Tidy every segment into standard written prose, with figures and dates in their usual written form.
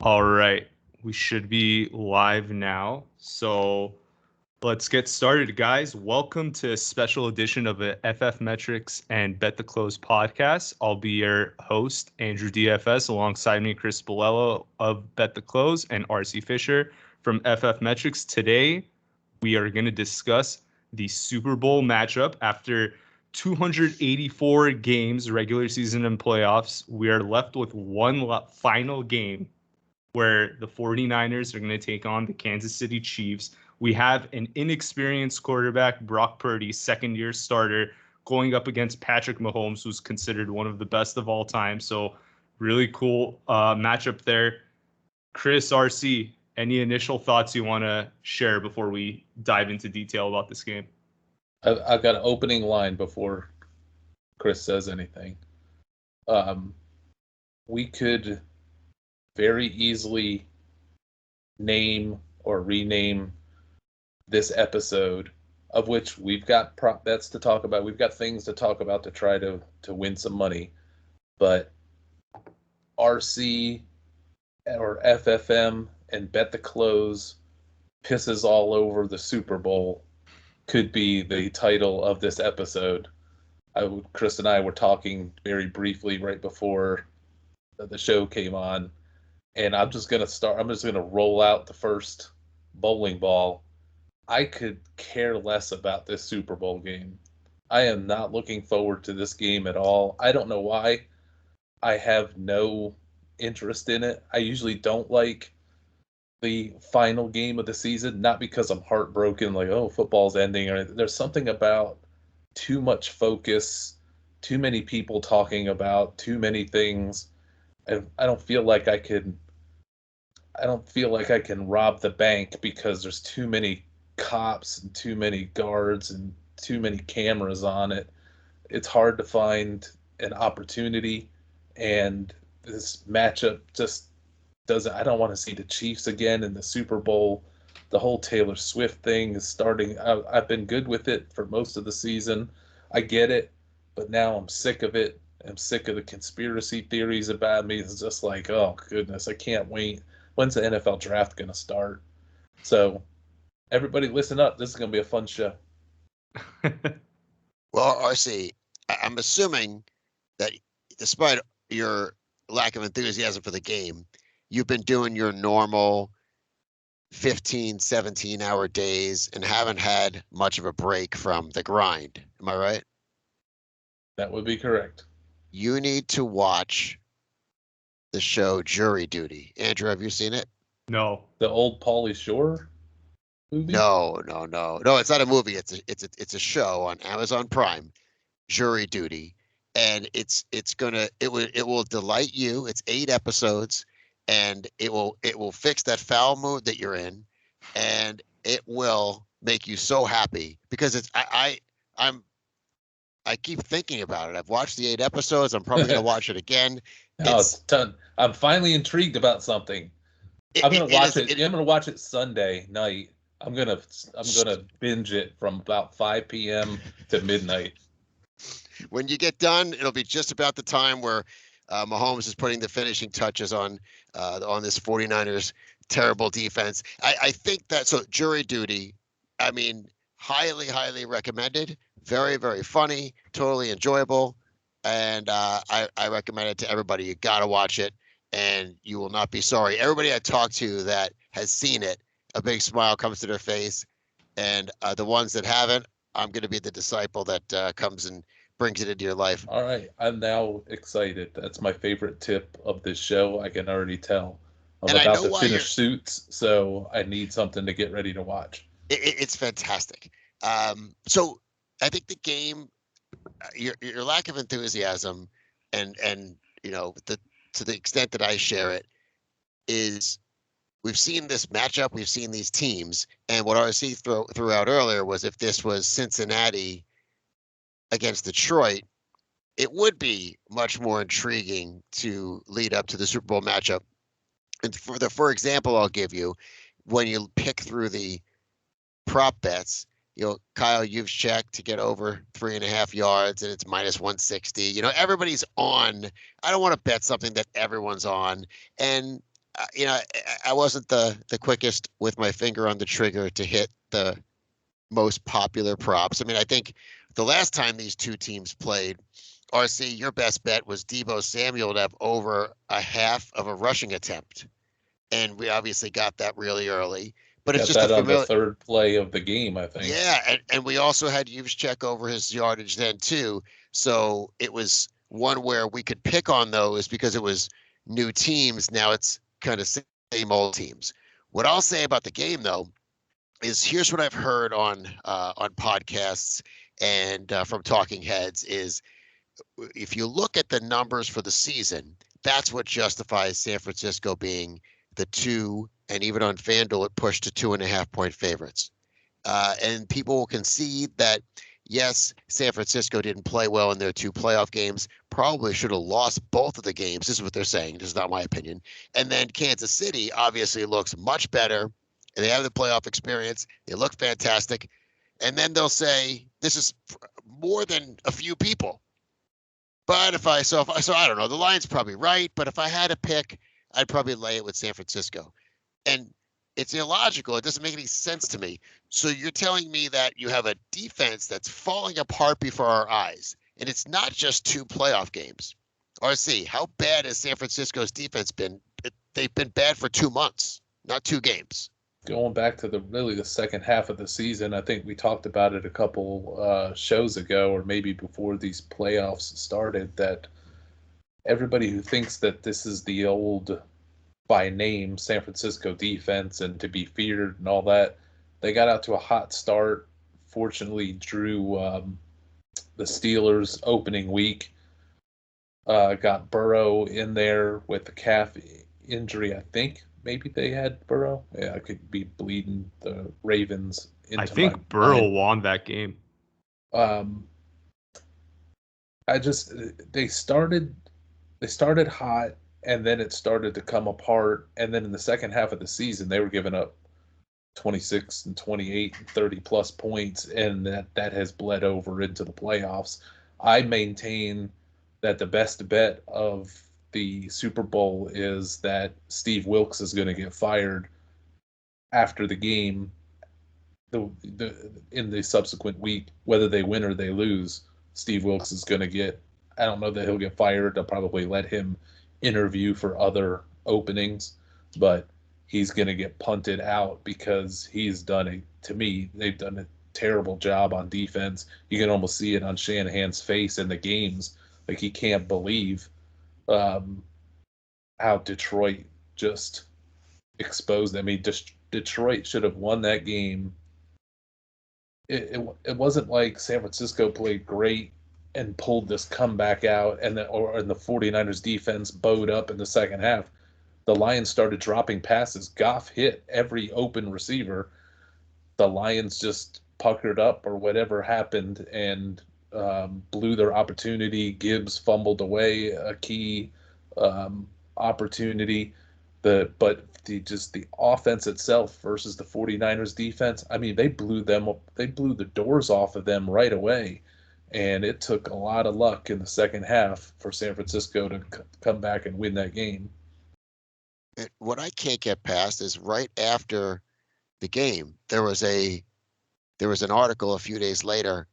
All right, we should be live now. So let's get started, guys. Welcome to a special edition of the FF Metrics and Bet the Close podcast. I'll be your host, AndrewDFS, alongside me, Chris Bilello of Bet the Close and RC Fischer from FF Metrics. Today, we are going to discuss the Super Bowl matchup. After 284 games, regular season and playoffs, we are left with one final game where the 49ers are going to take on the Kansas City Chiefs. We have an inexperienced quarterback, Brock Purdy, second-year starter, going up against Patrick Mahomes, who's considered one of the best of all time. So really cool matchup there. Chris, RC, any initial thoughts you want to share before we dive into detail about this game? I've got an opening line before Chris says anything. We could very easily name or rename this episode, of which we've got prop bets to talk about. We've got things to talk about to try to win some money. But RC or FFM and Bet the Close pisses all over the Super Bowl could be the title of this episode. Chris and I were talking very briefly right before the show came on. And I'm just going to roll out the first bowling ball. I could care less about this Super Bowl game. I am not looking forward to this game at all. I don't know why. I have no interest in it. I usually don't like the final game of the season, not because I'm heartbroken, like, oh, football's ending, or anything. There's something about too much focus, too many people talking about too many things. And I don't feel like I can rob the bank because there's too many cops and too many guards and too many cameras on it. It's hard to find an opportunity, and this matchup just doesn't. I don't want to see the Chiefs again in the Super Bowl. The whole Taylor Swift thing is starting. I've been good with it for most of the season. I get it, but now I'm sick of it. I'm sick of the conspiracy theories about me. It's just like, oh goodness, I can't wait. When's the NFL draft going to start? So everybody listen up. This is going to be a fun show. Well, RC, I'm assuming that despite your lack of enthusiasm for the game, you've been doing your normal 15, 17-hour days and haven't had much of a break from the grind. Am I right? That would be correct. You need to watch the show Jury Duty. Andrew, have you seen it? No. The old Pauly Shore movie? No. It's not a movie. It's a show on Amazon Prime, Jury Duty, and it will delight you. It's 8 episodes, and it will fix that foul mood that you're in, and it will make you so happy because I keep thinking about it. I've watched the 8 episodes. I'm probably going to watch it again. It's done. I'm finally intrigued about something. I'm going to watch it. I'm going to watch it Sunday night. I'm going to binge it from about 5 p.m. to midnight. When you get done, it'll be just about the time where Mahomes is putting the finishing touches on this 49ers terrible defense. I think that Jury Duty, I mean, highly, highly recommended. Very, very funny, totally enjoyable, and I recommend it to everybody. You got to watch it, and you will not be sorry. Everybody I talk to that has seen it, a big smile comes to their face, and the ones that haven't, I'm going to be the disciple that comes and brings it into your life. All right, I'm now excited. That's my favorite tip of this show. I can already tell. I'm about to finish Suits, so I need something to get ready to watch. It's fantastic. So I think the game, your lack of enthusiasm, and to the extent that I share it, is we've seen this matchup, we've seen these teams, and what RC threw out earlier was if this was Cincinnati against Detroit, it would be much more intriguing to lead up to the Super Bowl matchup. And for example, I'll give you, when you pick through the prop bets, Kyle Juszczyk to get over 3.5 yards and it's minus 160. Everybody's on. I don't want to bet something that everyone's on. And, I wasn't the quickest with my finger on the trigger to hit the most popular props. I mean, I think the last time these two teams played, RC, your best bet was Deebo Samuel to have over a half of a rushing attempt. And we obviously got that really early. But it's Got just that a on the familiar. third play of the game, I think. Yeah, and we also had Juszczyk over his yardage then too. So it was one where we could pick on those because it was new teams. Now it's kind of same old teams. What I'll say about the game though is here's what I've heard on podcasts and from talking heads is if you look at the numbers for the season, that's what justifies San Francisco being the 2, and even on FanDuel it pushed to 2.5-point favorites. And people will concede that, yes, San Francisco didn't play well in their 2 playoff games, probably should have lost both of the games. This is what they're saying. This is not my opinion. And then Kansas City obviously looks much better, and they have the playoff experience. They look fantastic. And then they'll say, this is more than a few people. But so I don't know, the line's probably right, but if I had to pick, I'd probably lay it with San Francisco. And it's illogical. It doesn't make any sense to me. So you're telling me that you have a defense that's falling apart before our eyes, and it's not just 2 playoff games. RC, how bad has San Francisco's defense been? They've been bad for 2 months, not 2 games. Going back to the second half of the season, I think we talked about it a couple shows ago, or maybe before these playoffs started, that everybody who thinks that this is the old by name San Francisco defense and to be feared and all that, they got out to a hot start. Fortunately, drew the Steelers opening week. Got Burrow in there with the calf injury, I think. Maybe they had Burrow. Yeah, I could be bleeding the Ravens into I think my Burrow mind. won that game. They started hot, and then it started to come apart. And then in the second half of the season, they were giving up 26 and 28 and 30 plus points, and that has bled over into the playoffs. I maintain that the best bet of the Super Bowl is that Steve Wilks is going to get fired after the game, in the subsequent week, whether they win or they lose. Steve Wilks is going to get, I don't know that he'll get fired. They'll probably let him interview for other openings, but he's going to get punted out because they've done a terrible job on defense. You can almost see it on Shanahan's face in the games. Like, he can't believe how Detroit just exposed them. I mean, Detroit should have won that game. It wasn't like San Francisco played great and pulled this comeback out, and the 49ers defense bowed up in the second half. The Lions started dropping passes. Goff hit every open receiver. The Lions just puckered up or whatever happened and blew their opportunity. Gibbs fumbled away a key opportunity. The offense itself versus the 49ers defense, I mean, they blew the doors off of them right away. And it took a lot of luck in the second half for San Francisco to come back and win that game. What I can't get past is right after the game, there was an article a few days later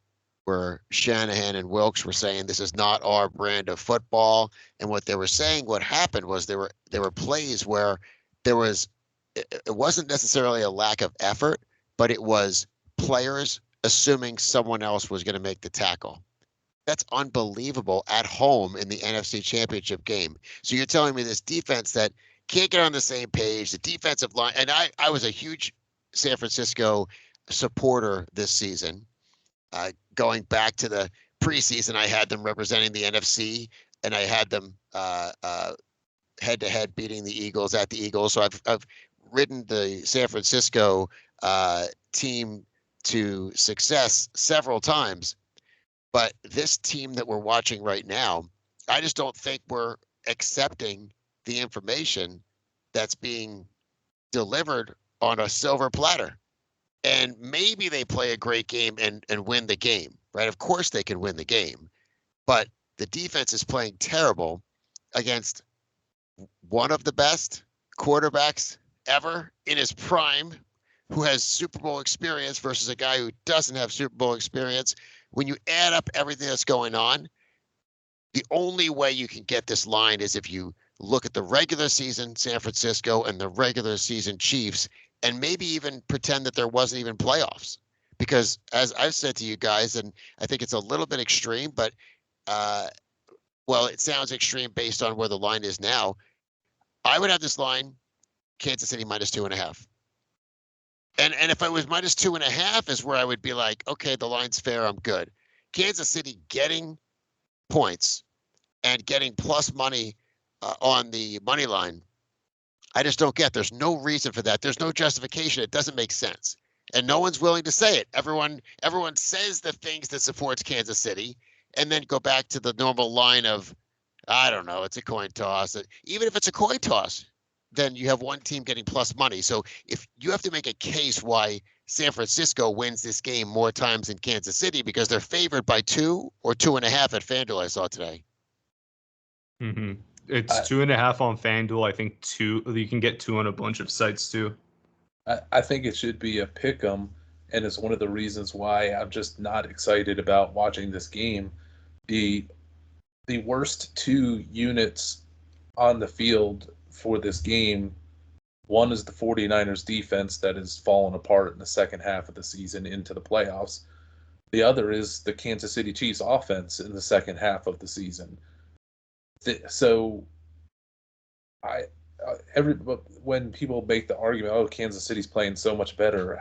where Shanahan and Wilks were saying this is not our brand of football. And what they were saying, what happened was there were plays where it wasn't necessarily a lack of effort, but it was players assuming someone else was going to make the tackle. That's unbelievable at home in the NFC Championship game. So you're telling me this defense that can't get on the same page, the defensive line, and I was a huge San Francisco supporter this season. Going back to the preseason, I had them representing the NFC, and I had them head-to-head beating the Eagles at the Eagles. So I've ridden the San Francisco team to success several times. But this team that we're watching right now, I just don't think we're accepting the information that's being delivered on a silver platter. and maybe they play a great game and win the game, right? Of course they can win the game, but the defense is playing terrible against one of the best quarterbacks ever in his prime, who has Super Bowl experience versus a guy who doesn't have Super Bowl experience. When you add up everything that's going on, the only way you can get this line is if you look at the regular season San Francisco and the regular season Chiefs, and maybe even pretend that there wasn't even playoffs. Because as I've said to you guys, and I think it's a little bit extreme, but well, it sounds extreme based on where the line is now. I would have this line, Kansas City -2.5. And if it was -2.5 is where I would be like, okay, the line's fair, I'm good. Kansas City getting points and getting plus money on the money line, I just don't get. There's no reason for that. There's no justification. It doesn't make sense. And no one's willing to say it. Everyone says the things that supports Kansas City and then go back to the normal line of, I don't know, it's a coin toss. Even if it's a coin toss, then you have one team getting plus money. So if you have to make a case why San Francisco wins this game more times than Kansas City because they're favored by 2 or 2.5 at FanDuel, I saw today. Mm-hmm. It's 2.5 on FanDuel. I think 2. You can get 2 on a bunch of sites too. I think it should be a pick 'em, and it's one of the reasons why I'm just not excited about watching this game. The worst 2 units on the field for this game, one is the 49ers defense that has fallen apart in the second half of the season into the playoffs. The other is the Kansas City Chiefs offense in the second half of the season. So when people make the argument, oh, Kansas City's playing so much better,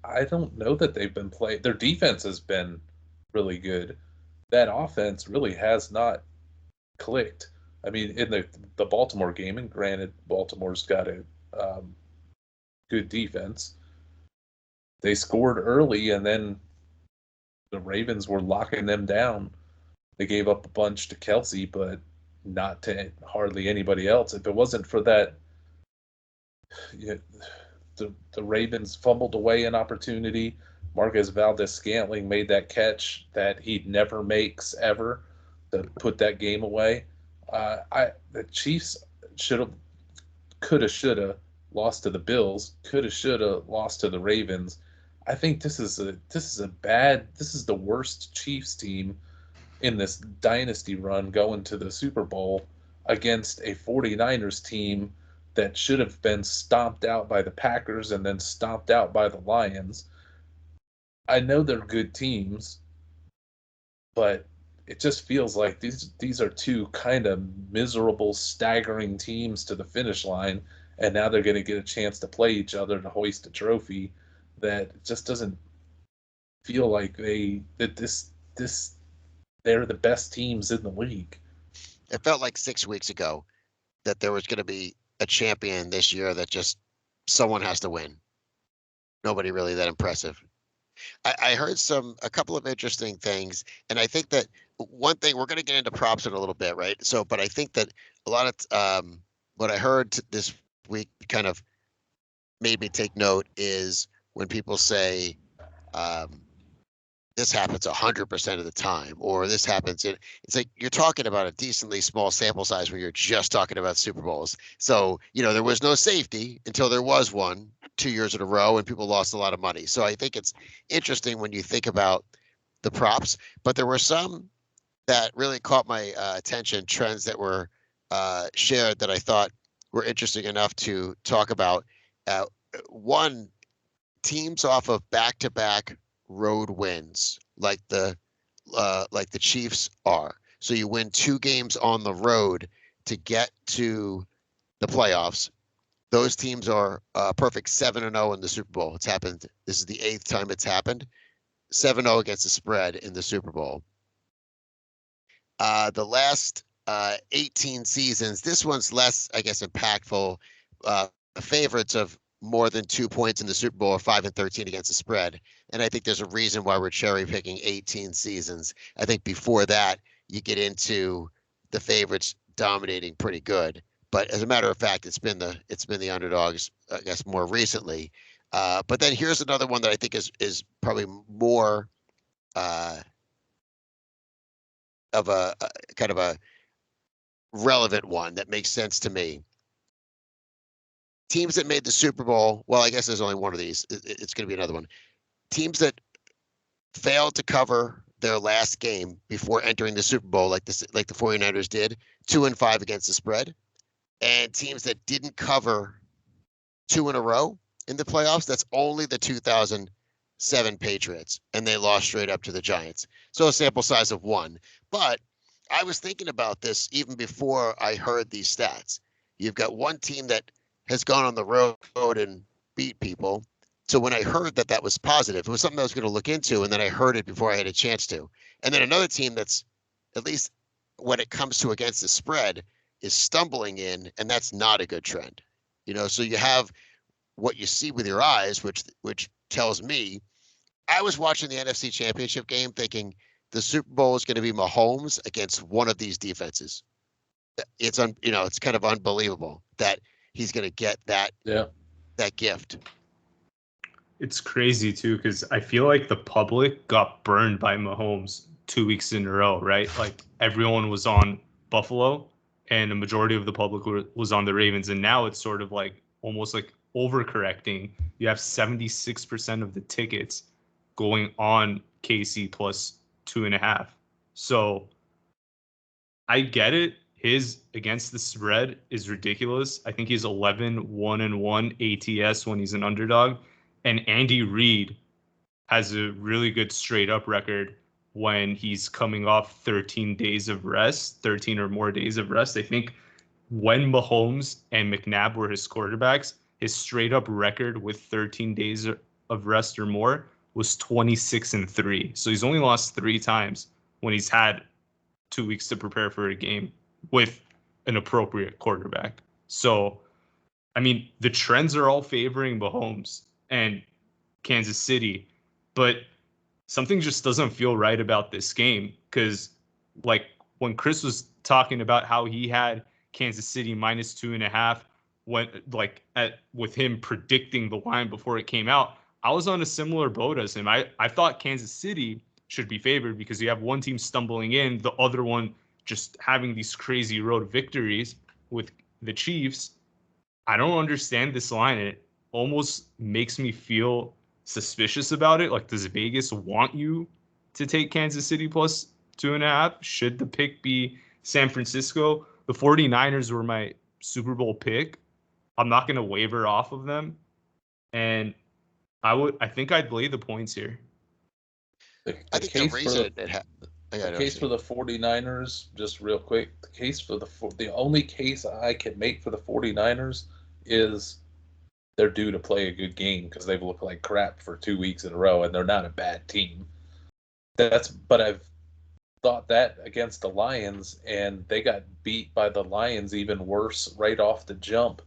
I don't know that they've been playing. Their defense has been really good. That offense really has not clicked. I mean, in the Baltimore game, and granted, Baltimore's got a good defense. They scored early, and then the Ravens were locking them down. They gave up a bunch to Kelsey, but not to hardly anybody else. If it wasn't for that, the Ravens fumbled away an opportunity. Marquez Valdes-Scantling made that catch that he never makes ever to put that game away. The Chiefs coulda, shoulda lost to the Bills, coulda, shoulda lost to the Ravens. I think this is the worst Chiefs team in this dynasty run going to the Super Bowl against a 49ers team that should have been stomped out by the Packers and then stomped out by the Lions. I know they're good teams, but it just feels like these are 2 kind of miserable, staggering teams to the finish line, and now they're going to get a chance to play each other to hoist a trophy that just doesn't feel like they're the best teams in the league. It felt like 6 weeks ago that there was going to be a champion this year that just someone has to win. Nobody really that impressive. I heard a couple of interesting things, and I think that one thing, we're going to get into props in a little bit, right? So, but I think that a lot of what I heard this week kind of made me take note is when people say this happens 100% of the time, or this happens it's like you're talking about a decently small sample size when you're just talking about Super Bowls. So, there was no safety until there was one 2 years in a row and people lost a lot of money. So I think it's interesting when you think about the props, but there were some that really caught my attention, trends that were shared that I thought were interesting enough to talk about. One, teams off of back-to-back road wins like the Chiefs are. So you win 2 games on the road to get to the playoffs. Those teams are perfect 7-0 in the Super Bowl. It's happened. This is the 8th time it's happened. 7-0 against the spread in the Super Bowl. The last 18 seasons, this one's less, I guess, impactful. The favorites of more than 2 points in the Super Bowl are 5-13 against the spread. And I think there's a reason why we're cherry picking 18 seasons. I think before that, you get into the favorites dominating pretty good. But as a matter of fact, it's been the underdogs, I guess, more recently. But then here's another one that I think is probably more of a kind of a relevant one that makes sense to me. Teams that made the Super Bowl. Well, I guess there's only one of these. It's going to be another one. Teams that failed to cover their last game before entering the Super Bowl, like the 49ers did, 2-5 against the spread, and teams that didn't cover 2 in a row in the playoffs. That's only the 2007 Patriots, and they lost straight up to the Giants. So a sample size of 1. But I was thinking about this even before I heard these stats. You've got one team that has gone on the road and beat people. So when I heard that was positive, it was something I was going to look into, and then I heard it before I had a chance to. And then another team that's, at least when it comes to against the spread, is stumbling in, and that's not a good trend. So you have what you see with your eyes, which tells me, I was watching the NFC Championship game thinking the Super Bowl is going to be Mahomes against one of these defenses. It's kind of unbelievable that he's going to get that gift. It's crazy too, because I feel like the public got burned by Mahomes 2 weeks in a row, right? Like everyone was on Buffalo and a majority of the public was on the Ravens. And now it's sort of like almost like overcorrecting. You have 76% of the tickets going on KC plus 2.5. So I get it. His against the spread is ridiculous. I think he's 11-1-1 ATS when he's an underdog. And Andy Reid has a really good straight up record when he's coming off 13 days of rest, 13 or more days of rest. I think when Mahomes and McNabb were his quarterbacks, his straight up record with 13 days of rest or more was 26-3. So he's only lost 3 times when he's had 2 weeks to prepare for a game with an appropriate quarterback. So, I mean, the trends are all favoring Mahomes and Kansas City, but something just doesn't feel right about this game, because like when Chris was talking about how he had Kansas City minus 2.5 when with him predicting the line before it came out, I was on a similar boat as him. I thought Kansas City should be favored because you have one team stumbling in, the other one just having these crazy road victories with the Chiefs. I don't understand this line. It almost makes me feel suspicious about it. Like, does Vegas want you to take Kansas City plus 2.5? Should the pick be San Francisco? The 49ers were my Super Bowl pick. I'm not going to waver off of them. And I think I'd lay the points here. The case for the 49ers, just real quick, the only case I can make for the 49ers is they're due to play a good game because they've looked like crap for 2 weeks in a row, and they're not a bad team. But I've thought that against the Lions, and they got beat by the Lions even worse right off the jump,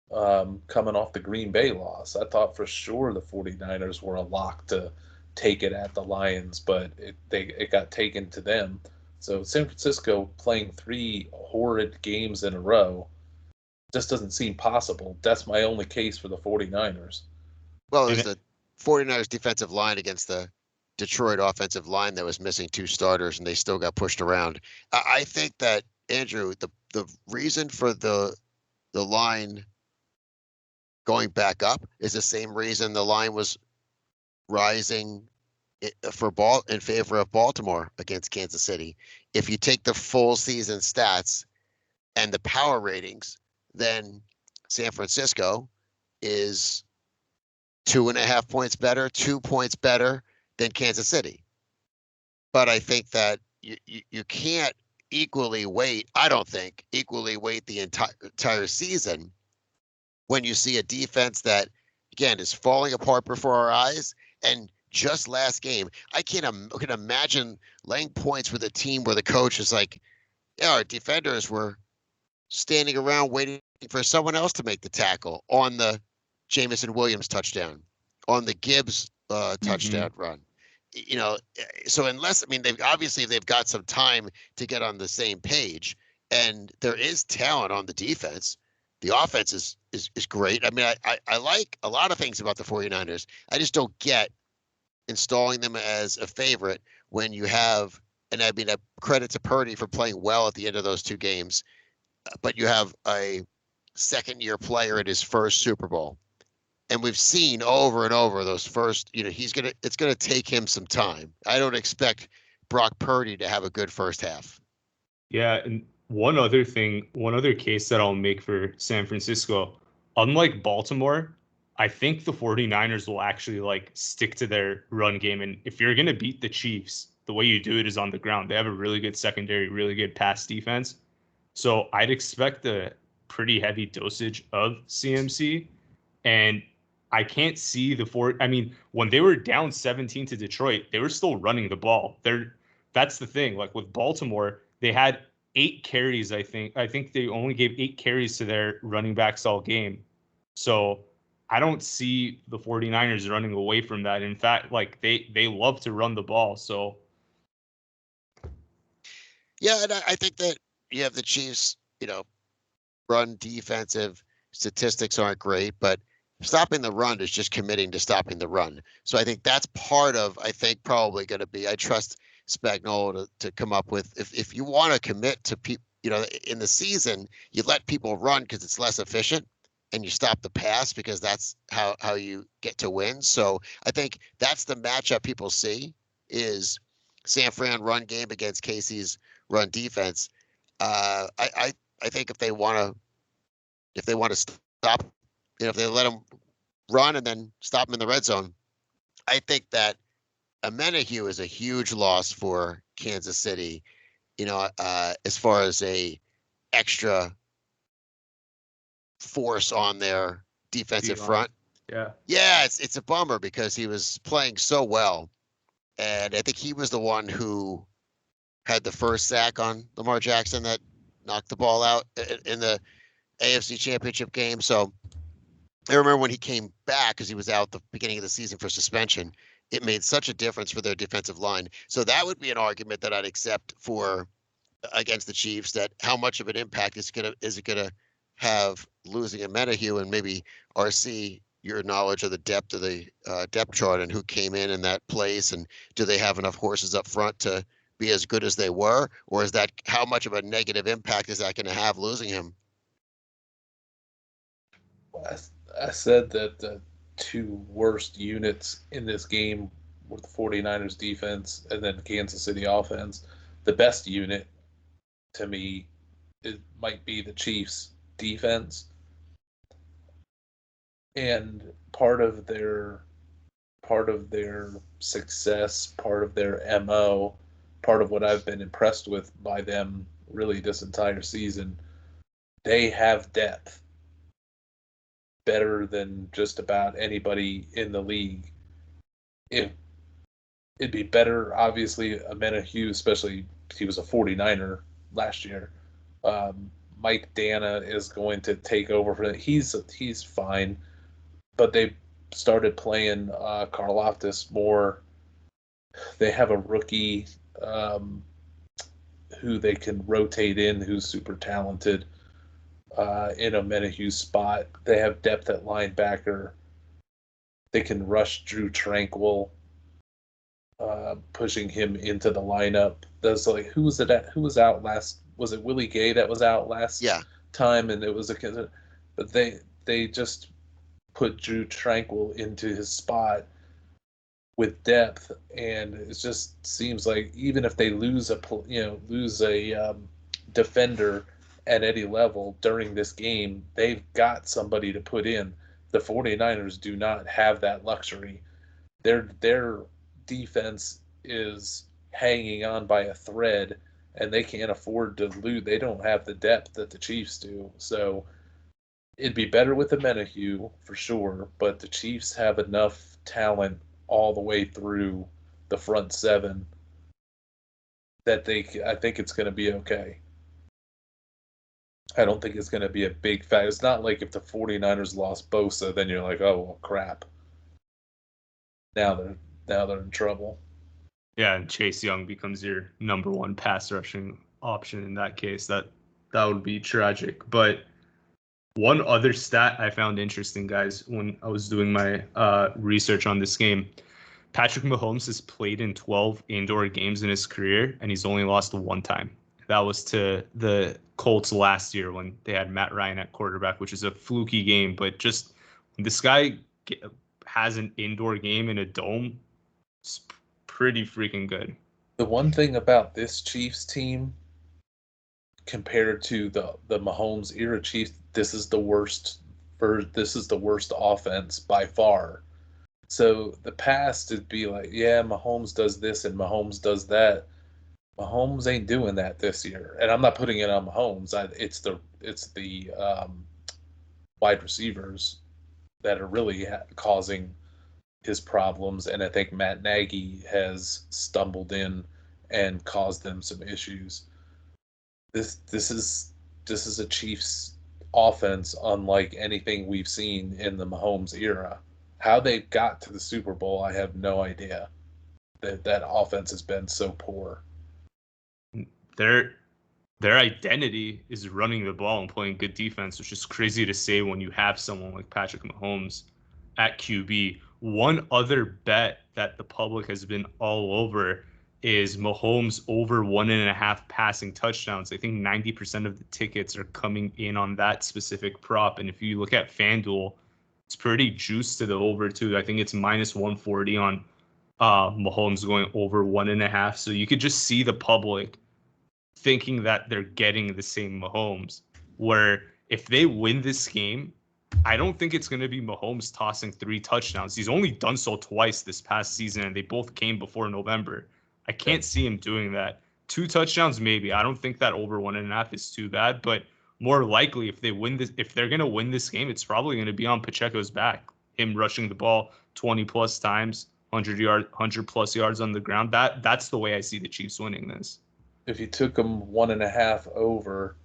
coming off the Green Bay loss. I thought for sure the 49ers were a lock to take it at the Lions, but it got taken to them. So San Francisco playing 3 horrid games in a row just doesn't seem possible. That's my only case for the 49ers. Well, it was the 49ers defensive line against the Detroit offensive line that was missing 2 starters, and they still got pushed around. I think that, Andrew, the reason for the line going back up is the same reason the line was rising in favor of Baltimore against Kansas City. If you take the full season stats and the power ratings, then San Francisco is 2.5 points better, 2 points better than Kansas City. But I think that you can't equally weight the entire season when you see a defense that, again, is falling apart before our eyes. And just last game, I can imagine laying points with a team where the coach is like, yeah, our defenders were standing around waiting for someone else to make the tackle on the Jamison Williams touchdown, on the Gibbs touchdown run. So they've got some time to get on the same page, and there is talent on the defense. The offense is great. I mean, I like a lot of things about the 49ers. I just don't get installing them as a favorite when you have, and I mean, credit to Purdy for playing well at the end of those two games, but you have a second-year player in his first Super Bowl. And we've seen over and over those first, it's going to take him some time. I don't expect Brock Purdy to have a good first half. Yeah, and one other case that I'll make for San Francisco, unlike Baltimore, I think the 49ers will actually like stick to their run game. And if you're going to beat the Chiefs, the way you do it is on the ground. They have a really good secondary, really good pass defense. So I'd expect a pretty heavy dosage of CMC. And I can't see I mean, when they were down 17 to Detroit, they were still running the ball. That's the thing. Like with Baltimore, they had 8 carries, I think. I think they only gave 8 carries to their running backs all game. So I don't see the 49ers running away from that. In fact, like they love to run the ball. So yeah, and I think that you have the Chiefs, run defensive statistics aren't great, but stopping the run is just committing to stopping the run. So I think that's part of, I think, probably going to be, I trust Spagnuolo to come up with, if you want to commit to people, in the season, you let people run because it's less efficient, and you stop the pass because that's how you get to win. So I think that's the matchup people see is San Fran run game against Casey's run defense. I think if they want to stop, if they let them run and then stop them in the red zone, I think that Amenahue is a huge loss for Kansas City. As far as a extra force on their defensive front. Yeah, it's a bummer because he was playing so well, and I think he was the one who had the first sack on Lamar Jackson that knocked the ball out in the AFC Championship game. So I remember when he came back, because he was out the beginning of the season for suspension, it made such a difference for their defensive line. So that would be an argument that I'd accept for against the Chiefs, that how much of an impact is it gonna have losing a Amenahue, and maybe RC, your knowledge of the depth of the depth chart and who came in that place, and do they have enough horses up front to be as good as they were, or is that, how much of a negative impact is that going to have losing him? I said that the 2 worst units in this game were the 49ers defense and then Kansas City offense. The best unit to me, it might be the Chiefs defense. And part of their success, part of their MO, part of what I've been impressed with by them really this entire season, they have depth better than just about anybody in the league. It'd be better, obviously, Amenahue, especially he was a 49er last year. Mike Dana is going to take over for that. He's fine, but they started playing Karlaftis more. They have a rookie who they can rotate in, who's super talented in a Menahue's spot. They have depth at linebacker. They can rush Drew Tranquil, pushing him into the lineup. That's like, who was out last? Was it Willie Gay that was out last time? And it was but they just put Drew Tranquil into his spot with depth, and it just seems like even if they lose a defender at any level during this game, they've got somebody to put in. The 49ers do not have that luxury. Their defense is hanging on by a thread, and they can't afford to lose. They don't have the depth that the Chiefs do. So it'd be better with the Amenahue for sure, but the Chiefs have enough talent all the way through the front 7 that I think it's going to be okay. I don't think it's going to be a big fact. It's not like if the 49ers lost Bosa, then you're like, oh, well, crap. Now they're in trouble. Yeah, and Chase Young becomes your number 1 pass rushing option in that case. That would be tragic. But One other stat I found interesting, guys, when I was doing my research on this game, Patrick Mahomes has played in 12 indoor games in his career, and he's only lost one time. That was to the Colts last year when they had Matt Ryan at quarterback, which is a fluky game. But just when this guy has an indoor game in a dome, it's pretty freaking good. The one thing about this Chiefs team compared to the Mahomes era Chiefs, this is the worst offense by far. So the past it'd be like, yeah, Mahomes does this and Mahomes does that. Mahomes ain't doing that this year, and I'm not putting it on Mahomes. It's the wide receivers that are really causing his problems, and I think Matt Nagy has stumbled in and caused them some issues. This is a Chiefs offense unlike anything we've seen in the Mahomes era. How they got to the Super Bowl, I have no idea. That offense has been so poor. Their identity is running the ball and playing good defense, which is crazy to say when you have someone like Patrick Mahomes at QB. One other bet that the public has been all over is Mahomes over 1.5 passing touchdowns. I think 90% of the tickets are coming in on that specific prop. And if you look at FanDuel, it's pretty juiced to the over too. I think it's minus 140 on Mahomes going over 1.5. So you could just see the public thinking that they're getting the same Mahomes, where if they win this game, I don't think it's going to be Mahomes tossing 3 touchdowns. He's only done so twice this past season, and they both came before November. I can't see him doing that. 2 touchdowns, maybe. I don't think that over 1.5 is too bad, but more likely if they're going to win this game, it's probably going to be on Pacheco's back. Him rushing the ball 20 plus times, 100 plus yards on the ground. That's the way I see the Chiefs winning this. If you took them 1.5 over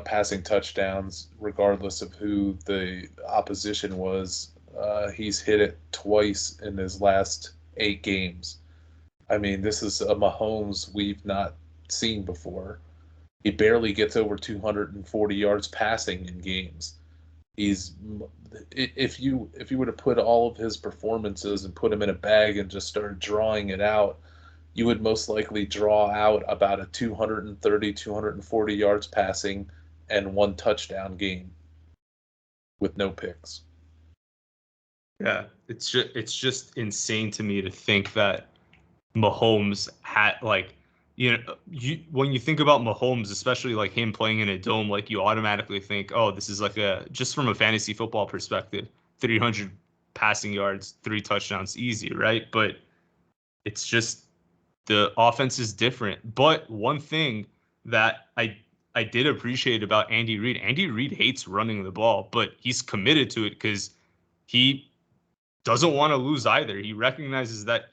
passing touchdowns, regardless of who the opposition was, he's hit it twice in his last 8 games. I mean, this is a Mahomes we've not seen before. He barely gets over 240 yards passing in games. If you were to put all of his performances and put him in a bag and just start drawing it out, you would most likely draw out about a 230, 240 yards passing and 1 touchdown game with no picks. Yeah, it's just insane to me to think that Mahomes had, like, when you think about Mahomes, especially like him playing in a dome, like you automatically think, oh, this is like just from a fantasy football perspective, 300 passing yards, 3 touchdowns, easy, right? But it's just the offense is different. But one thing that I did appreciate about Andy Reid hates running the ball, but he's committed to it because he doesn't want to lose either. He recognizes that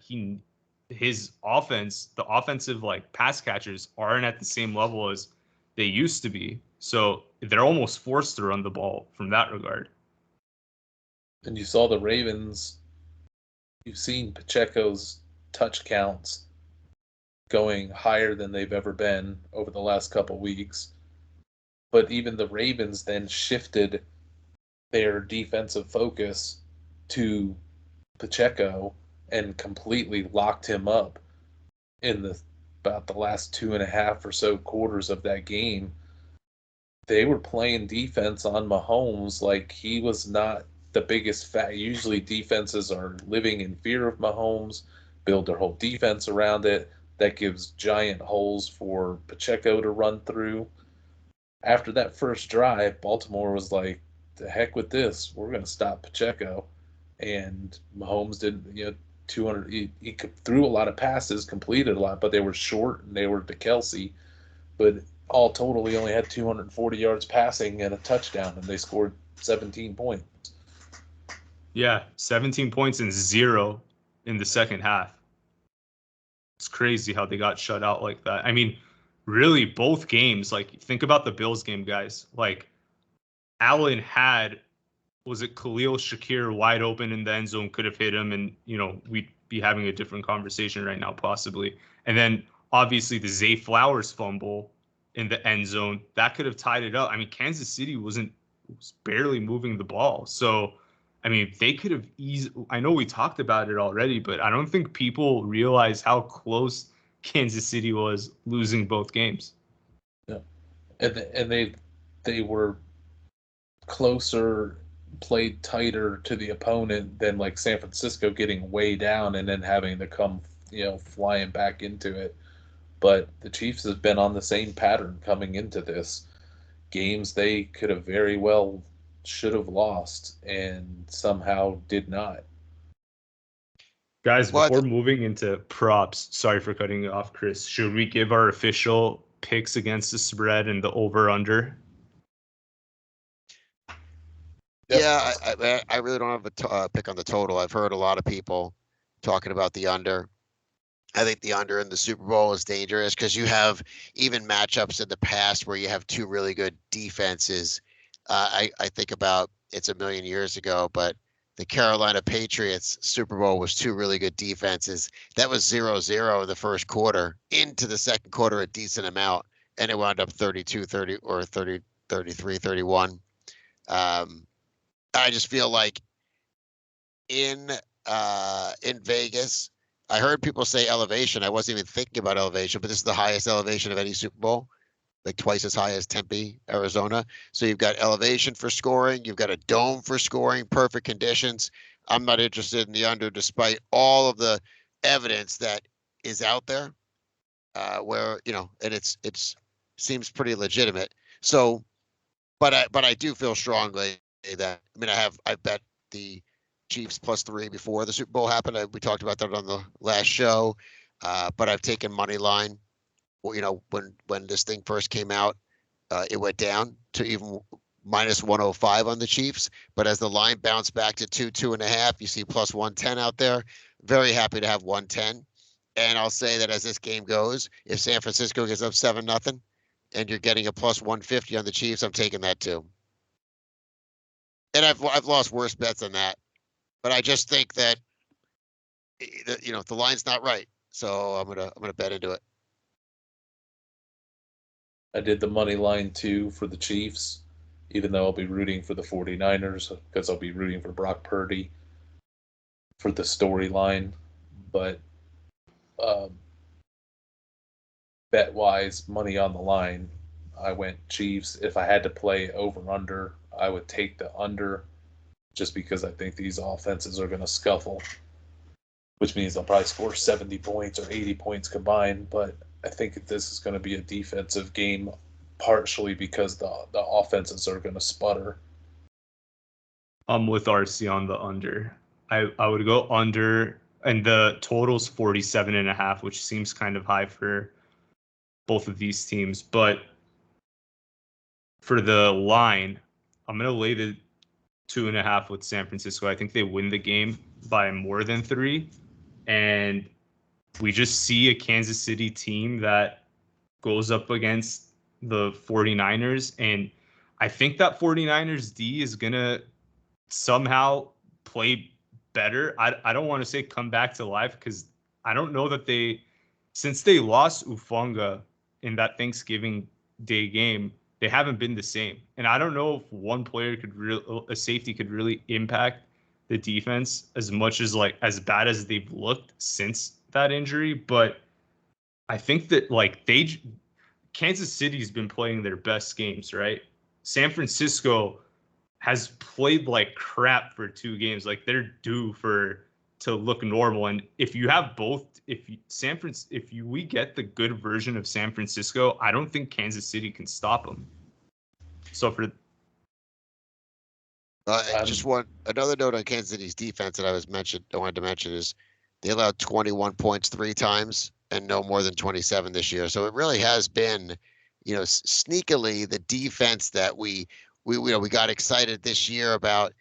his offense, the offensive like pass catchers aren't at the same level as they used to be. So they're almost forced to run the ball from that regard. And you saw the Ravens, you've seen Pacheco's touch counts going higher than they've ever been over the last couple weeks. But even the Ravens then shifted their defensive focus to Pacheco and completely locked him up in about the last 2.5 or so quarters of that game. They were playing defense on Mahomes like he was not the biggest Usually defenses are living in fear of Mahomes, build their whole defense around it. That gives giant holes for Pacheco to run through. After that first drive, Baltimore was like, the heck with this. We're going to stop Pacheco. And Mahomes did, 200. He threw a lot of passes, completed a lot, but they were short and they were to Kelsey. But all total, he only had 240 yards passing and a touchdown, and they scored 17 points. Yeah, 17 points and 0 in the second half. It's crazy how they got shut out like that. I mean, really, both games, like, think about the Bills game, guys. Like, Allen had, was it Khalil Shakir wide open in the end zone, could have hit him, and, we'd be having a different conversation right now, possibly. And then, obviously, the Zay Flowers fumble in the end zone. That could have tied it up. I mean, Kansas City was barely moving the ball. So, I mean, they could have easily, I know we talked about it already, but I don't think people realize how close Kansas City was losing both games. Yeah. And they were closer, played tighter to the opponent than like San Francisco getting way down and then having to come, flying back into it. But the Chiefs have been on the same pattern coming into this. Games they could have very well should have lost and somehow did not. Guys, before moving into props, sorry for cutting you off, Chris, should we give our official picks against the spread and the over-under? Yeah, I really don't have a pick on the total. I've heard a lot of people talking about the under. I think the under in the Super Bowl is dangerous because you have even matchups in the past where you have two really good defenses. I think about it's a million years ago, but the Carolina Patriots Super Bowl was two really good defenses. That was 0-0 in the first quarter. Into the second quarter, a decent amount, and it wound up 32-30 or 30, 33-31. I just feel like in Vegas, I heard people say elevation. I wasn't even thinking about elevation, but this is the highest elevation of any Super Bowl, like twice as high as Tempe, Arizona. So you've got elevation for scoring. You've got a dome for scoring, perfect conditions. I'm not interested in the under despite all of the evidence that is out there where, and it's seems pretty legitimate. So, but I do feel strongly that, I bet the Chiefs +3 before the Super Bowl happened. We talked about that on the last show, but I've taken money line. Well, when this thing first came out, it went down to even -105 on the Chiefs. But as the line bounced back to 2.5, you see +110 out there. Very happy to have 110. And I'll say that as this game goes, if San Francisco gets up 7-0, and you're getting a +150 on the Chiefs, I'm taking that too. And I've lost worse bets than that, but I just think that the line's not right, so I'm gonna bet into it. I did the money line too for the Chiefs, even though I'll be rooting for the 49ers because I'll be rooting for Brock Purdy for the storyline. But bet-wise, money on the line, I went Chiefs. If I had to play over-under, I would take the under just because I think these offenses are going to scuffle, which means they'll probably score 70 points or 80 points combined. But I think this is going to be a defensive game, partially because the offenses are going to sputter. I'm with RC on the under. I would go under, and the total's 47.5, which seems kind of high for both of these teams. But for the line, I'm going to lay the 2.5 with San Francisco. I think they win the game by more than 3. And we just see a Kansas City team that goes up against the 49ers. And I think that 49ers D is going to somehow play better. I don't want to say come back to life because I don't know that since they lost Ufunga in that Thanksgiving Day game, they haven't been the same. And I don't know if one player a safety could really impact the defense as much as as bad as they've looked since that injury. But I think that Kansas City's been playing their best games, right? San Francisco has played like crap for 2 games. Like they're due to look normal. And if you have both, we get the good version of San Francisco, I don't think Kansas City can stop them. So for just another note on Kansas City's defense that I wanted to mention is they allowed 21 points 3 times and no more than 27 this year. So it really has been, sneakily the defense that we got excited this year about.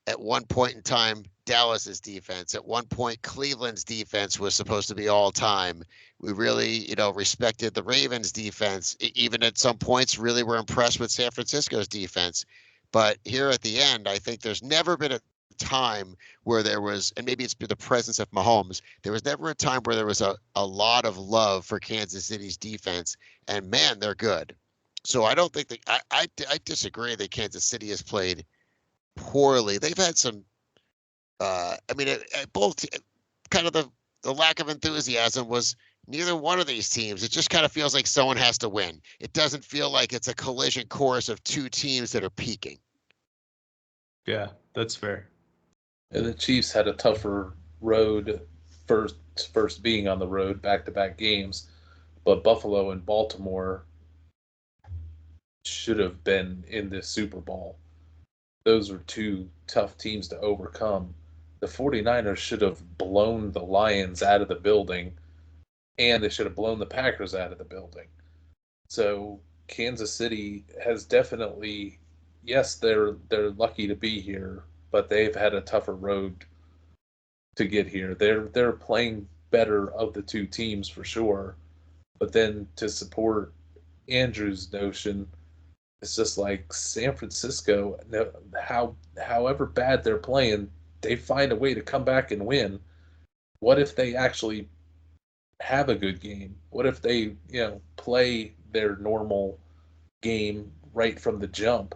At one point in time, Dallas's defense. At one point, Cleveland's defense was supposed to be all time. We really, respected the Ravens' defense. Even at some points, really were impressed with San Francisco's defense. But here at the end, I think there's never been a time where there was, and maybe it's the presence of Mahomes, there was never a time where there was a lot of love for Kansas City's defense. And man, they're good. So I don't think that I disagree that Kansas City has played poorly. They've had some. I mean, both kind of the lack of enthusiasm was neither one of these teams. It just kind of feels like someone has to win. It doesn't feel like it's a collision course of two teams that are peaking. Yeah, that's fair. And the Chiefs had a tougher road first being on the road, back-to-back games, but Buffalo and Baltimore should have been in this Super Bowl. Those were two tough teams to overcome. The 49ers should have blown the Lions out of the building, and they should have blown the Packers out of the building. So Kansas City has definitely, yes, they're lucky to be here, but they've had a tougher road to get here. They're playing better of the two teams for sure. But then to support Andrew's notion, it's just like San Francisco, however bad they're playing, they find a way to come back and win. What if they actually have a good game? What if they, play their normal game right from the jump?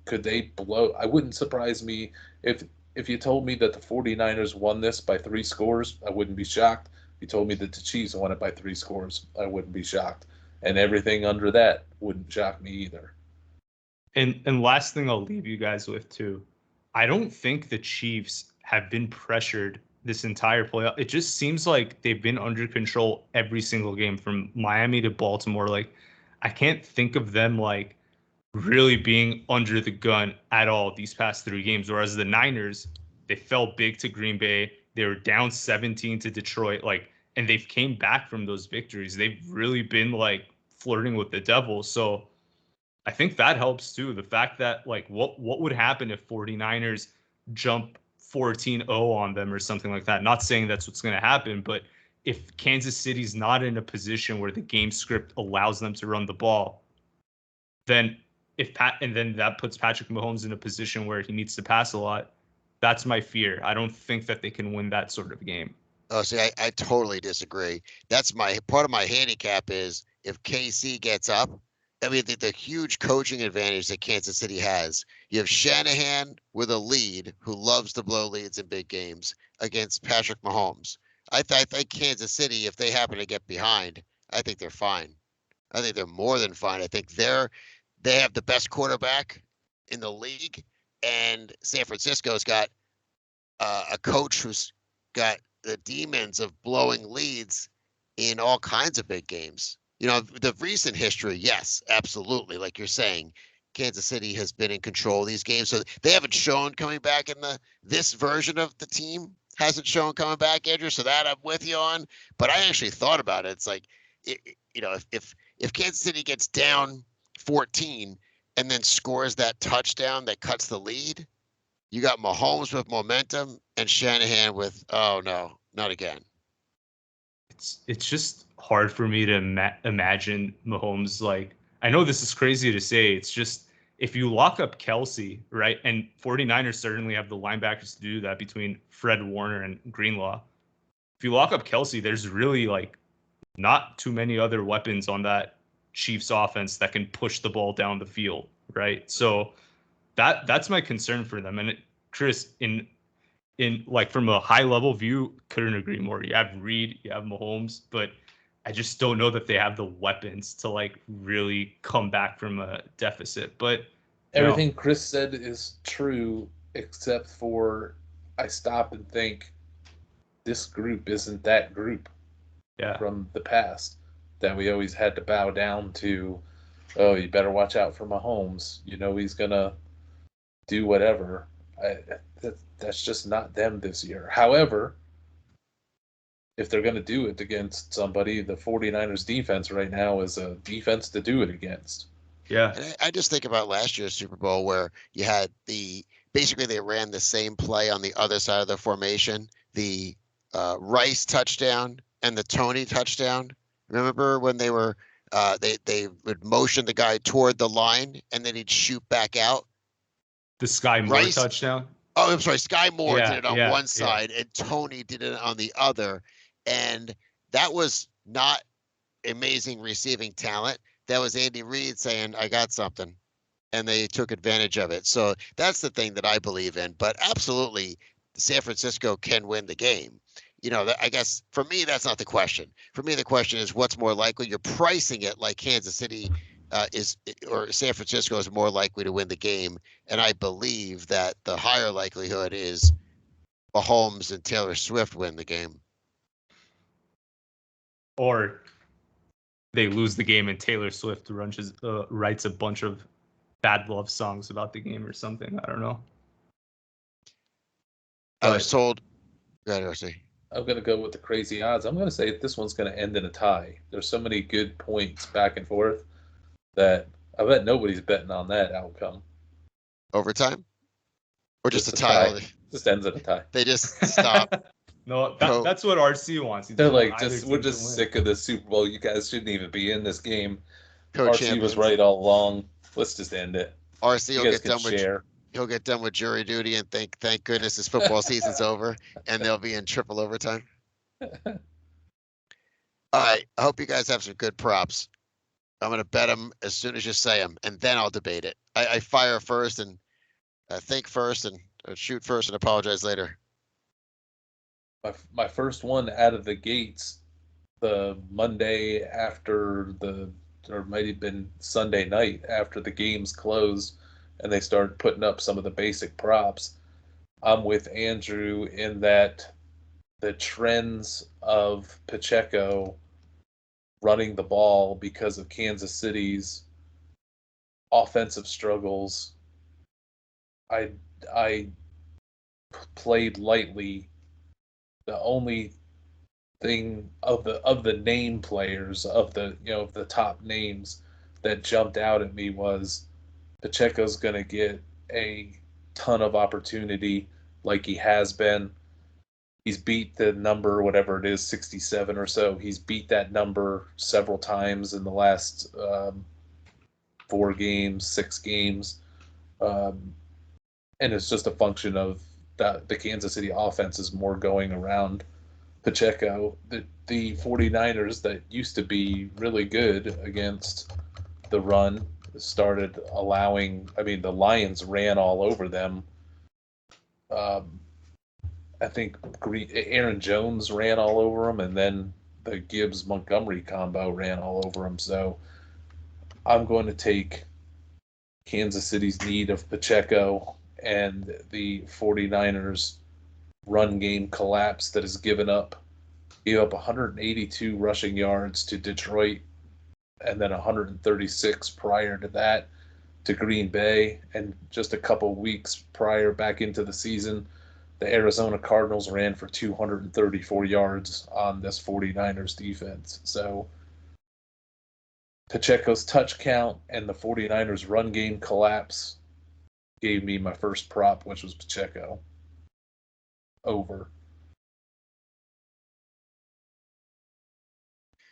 Could they blow? I wouldn't surprise me if you told me that the 49ers won this by 3 scores, I wouldn't be shocked. If you told me that the Chiefs won it by 3 scores, I wouldn't be shocked. And everything under that wouldn't shock me either. And last thing I'll leave you guys with too, I don't think the Chiefs have been pressured this entire playoff. It just seems like they've been under control every single game from Miami to Baltimore. Like, I can't think of them like really being under the gun at all these past 3 games. Whereas the Niners, they fell big to Green Bay. They were down 17 to Detroit. And they've came back from those victories. They've really been like flirting with the devil. So I think that helps too. The fact that what would happen if 49ers jump 14-0 on them or something like that? Not saying that's what's going to happen, but if Kansas City's not in a position where the game script allows them to run the ball, then then that puts Patrick Mahomes in a position where he needs to pass a lot. That's my fear. I don't think that they can win that sort of game. Oh, see, I totally disagree. That's part of my handicap is if KC gets up. I mean, the huge coaching advantage that Kansas City has. You have Shanahan with a lead who loves to blow leads in big games against Patrick Mahomes. I think Kansas City, if they happen to get behind, I think they're fine. I think they're more than fine. I think they have the best quarterback in the league, and San Francisco's got a coach who's got the demons of blowing leads in all kinds of big games. The recent history, yes, absolutely. Like you're saying, Kansas City has been in control of these games. So they haven't shown coming back in this version of the team hasn't shown coming back, Andrew. So that I'm with you on. But I actually thought about it. It's like, if Kansas City gets down 14 and then scores that touchdown that cuts the lead, you got Mahomes with momentum and Shanahan with, oh no, not again. It's just hard for me to imagine Mahomes. I know this is crazy to say. It's just, if you lock up Kelsey, right? And 49ers certainly have the linebackers to do that between Fred Warner and Greenlaw. If you lock up Kelsey, there's really not too many other weapons on that Chiefs offense that can push the ball down the field, right? So that's my concern for them. And Chris, in from a high level view, couldn't agree more. You have Reed, you have Mahomes, but I just don't know that they have the weapons to really come back from a deficit. But everything Chris said is true, except for I stop and think this group isn't that group from the past that we always had to bow down to. Oh, you better watch out for Mahomes. He's gonna do whatever. That's just not them this year. However, if they're going to do it against somebody, the 49ers defense right now is a defense to do it against. Yeah. And I just think about last year's Super Bowl where you had basically they ran the same play on the other side of the formation, the Rice touchdown and the Tony touchdown. Remember when they were they would motion the guy toward the line and then he'd shoot back out? The Sky Moore touchdown? Oh, I'm sorry. Sky Moore did it on one side and Tony did it on the other. And that was not amazing receiving talent, that was Andy Reid saying, I got something. And they took advantage of it. So that's the thing that I believe in. But absolutely, San Francisco can win the game. I guess for me, that's not the question. For me, the question is what's more likely. You're pricing it like Kansas City or San Francisco is more likely to win the game. And I believe that the higher likelihood is Mahomes and Taylor Swift win the game. Or they lose the game and Taylor Swift writes a bunch of bad love songs about the game or something. I don't know. I was told. Go ahead, RC. I'm going to go with the crazy odds. I'm going to say this one's going to end in a tie. There's so many good points back and forth that I bet nobody's betting on that outcome. Overtime? Or just a tie? Just ends in a tie. They just stop. No, that's what RC wants. They're like, we're just sick of the Super Bowl. You guys shouldn't even be in this game. RC was right all along. Let's just end it. RC he'll get done with jury duty and thank goodness this football season's over, and they'll be in triple overtime. All right, I hope you guys have some good props. I'm going to bet them as soon as you say them, and then I'll debate it. I fire first and think first and shoot first and apologize later. My first one out of the gates, the Monday after or might have been Sunday night after the games closed and they started putting up some of the basic props. I'm with Andrew in that the trends of Pacheco running the ball because of Kansas City's offensive struggles. I played lightly. The only thing of the name players of the top names that jumped out at me was Pacheco's going to get a ton of opportunity like he has been. He's beat the number, whatever it is, 67 or so. He's beat that number several times in the last 4 games, 6 games. And it's just a function of the Kansas City offense is more going around Pacheco. The 49ers that used to be really good against the run started allowing, the Lions ran all over them. I think Aaron Jones ran all over him, and then the Gibbs-Montgomery combo ran all over him. So I'm going to take Kansas City's need of Pacheco and the 49ers run game collapse that has gave up 182 rushing yards to Detroit and then 136 prior to that to Green Bay. And just a couple weeks prior back into the season, the Arizona Cardinals ran for 234 yards on this 49ers defense. So Pacheco's touch count and the 49ers run game collapse gave me my first prop, which was Pacheco over.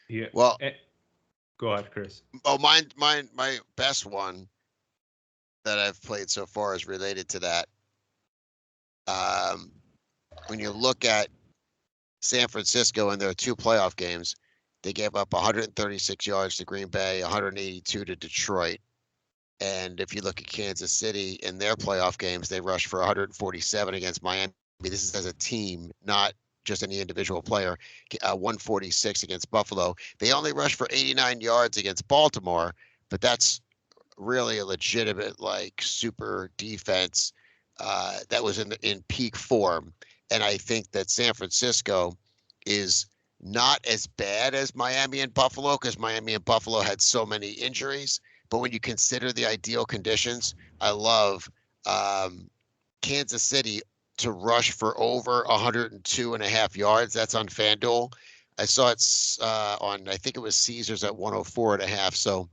Yeah. Well, go ahead, Chris. Oh, my best one that I've played so far is related to that. When you look at San Francisco in their 2 playoff games, they gave up 136 yards to Green Bay, 182 to Detroit. And if you look at Kansas City in their playoff games, they rushed for 147 against Miami. This is as a team, not just any individual player. 146 against Buffalo. They only rushed for 89 yards against Baltimore, but that's really a legitimate, super defense that was in peak form. And I think that San Francisco is not as bad as Miami and Buffalo because Miami and Buffalo had so many injuries. But when you consider the ideal conditions, I love Kansas City to rush for over 102.5 yards. That's on FanDuel. I saw it's on, I think it was Caesars at 104.5. So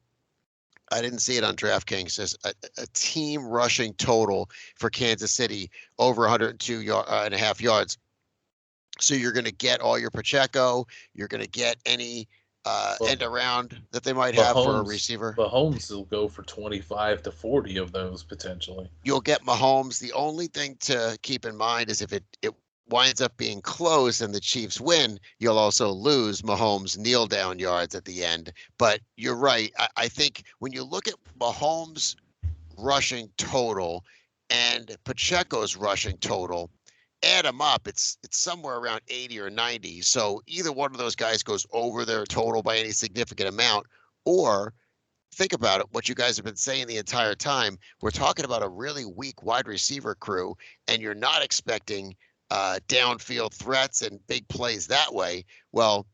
I didn't see it on DraftKings. It says a team rushing total for Kansas City over 102.5 yards. So you're going to get all your Pacheco. You're going to get any end around that they might have for a receiver. Mahomes will go for 25 to 40 of those potentially. You'll get Mahomes. The only thing to keep in mind is if it winds up being close and the Chiefs win, you'll also lose Mahomes' kneel down yards at the end. But you're right. I think when you look at Mahomes' rushing total and Pacheco's rushing total, add them up, it's somewhere around 80 or 90. So either one of those guys goes over their total by any significant amount, or think about it, what you guys have been saying the entire time, we're talking about a really weak wide receiver crew, and you're not expecting downfield threats and big plays that way. Well,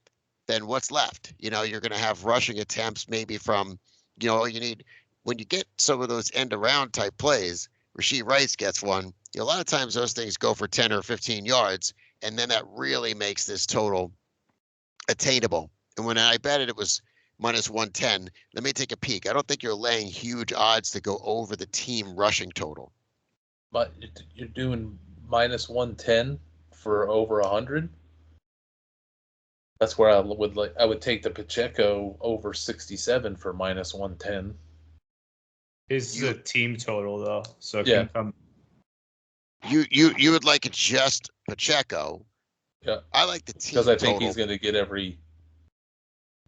then what's left? You're going to have rushing attempts maybe from, you need, when you get some of those end around type plays, Rashee Rice gets one. A lot of times those things go for 10 or 15 yards, and then that really makes this total attainable. And when I bet it, it was minus 110. Let me take a peek. I don't think you're laying huge odds to go over the team rushing total. But you're doing minus 110 for over 100. That's where I would take the Pacheco over 67 for minus 110. Is the team total though, so it Yeah. can come. You would like it just Pacheco. Yeah. I like the team because I think total. he's going to get every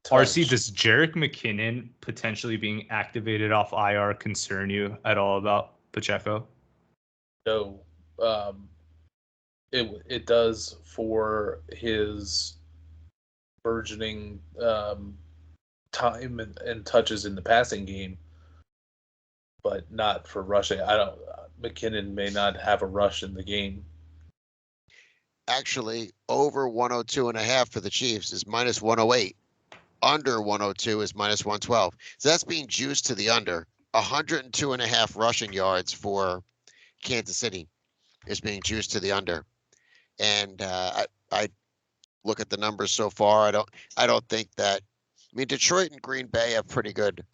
touch. RC, does Jerick McKinnon potentially being activated off IR concern you at all about Pacheco? No, it does for his burgeoning time and touches in the passing game, but not for rushing. McKinnon may not have a rush in the game. Actually, over 102.5 for the Chiefs is minus 108. Under 102 is minus 112. So that's being juiced to the under. 102.5 rushing yards for Kansas City is being juiced to the under. And I look at the numbers so far. I don't think that. I mean, Detroit and Green Bay have pretty good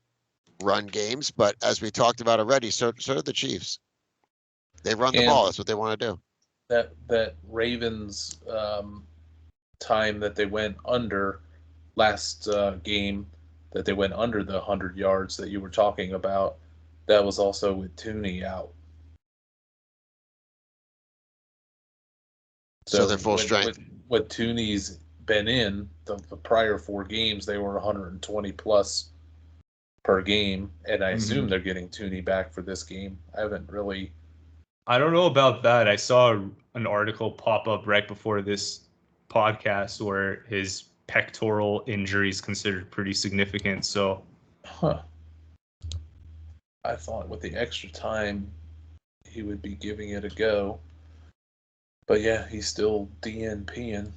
run games, but as we talked about already, so do the Chiefs. They run the ball. That's what they want to do. That Ravens time that they went under last game, that they went under the 100 yards that you were talking about, that was also with Tooney out. So they're full strength. What Tooney's been in the prior 4 games, they were 120 plus per game, and I assume they're getting Tooney back for this game. I don't know about that. I saw an article pop up right before this podcast where his pectoral injury is considered pretty significant. So, I thought with the extra time he would be giving it a go. But yeah, he's still DNPing.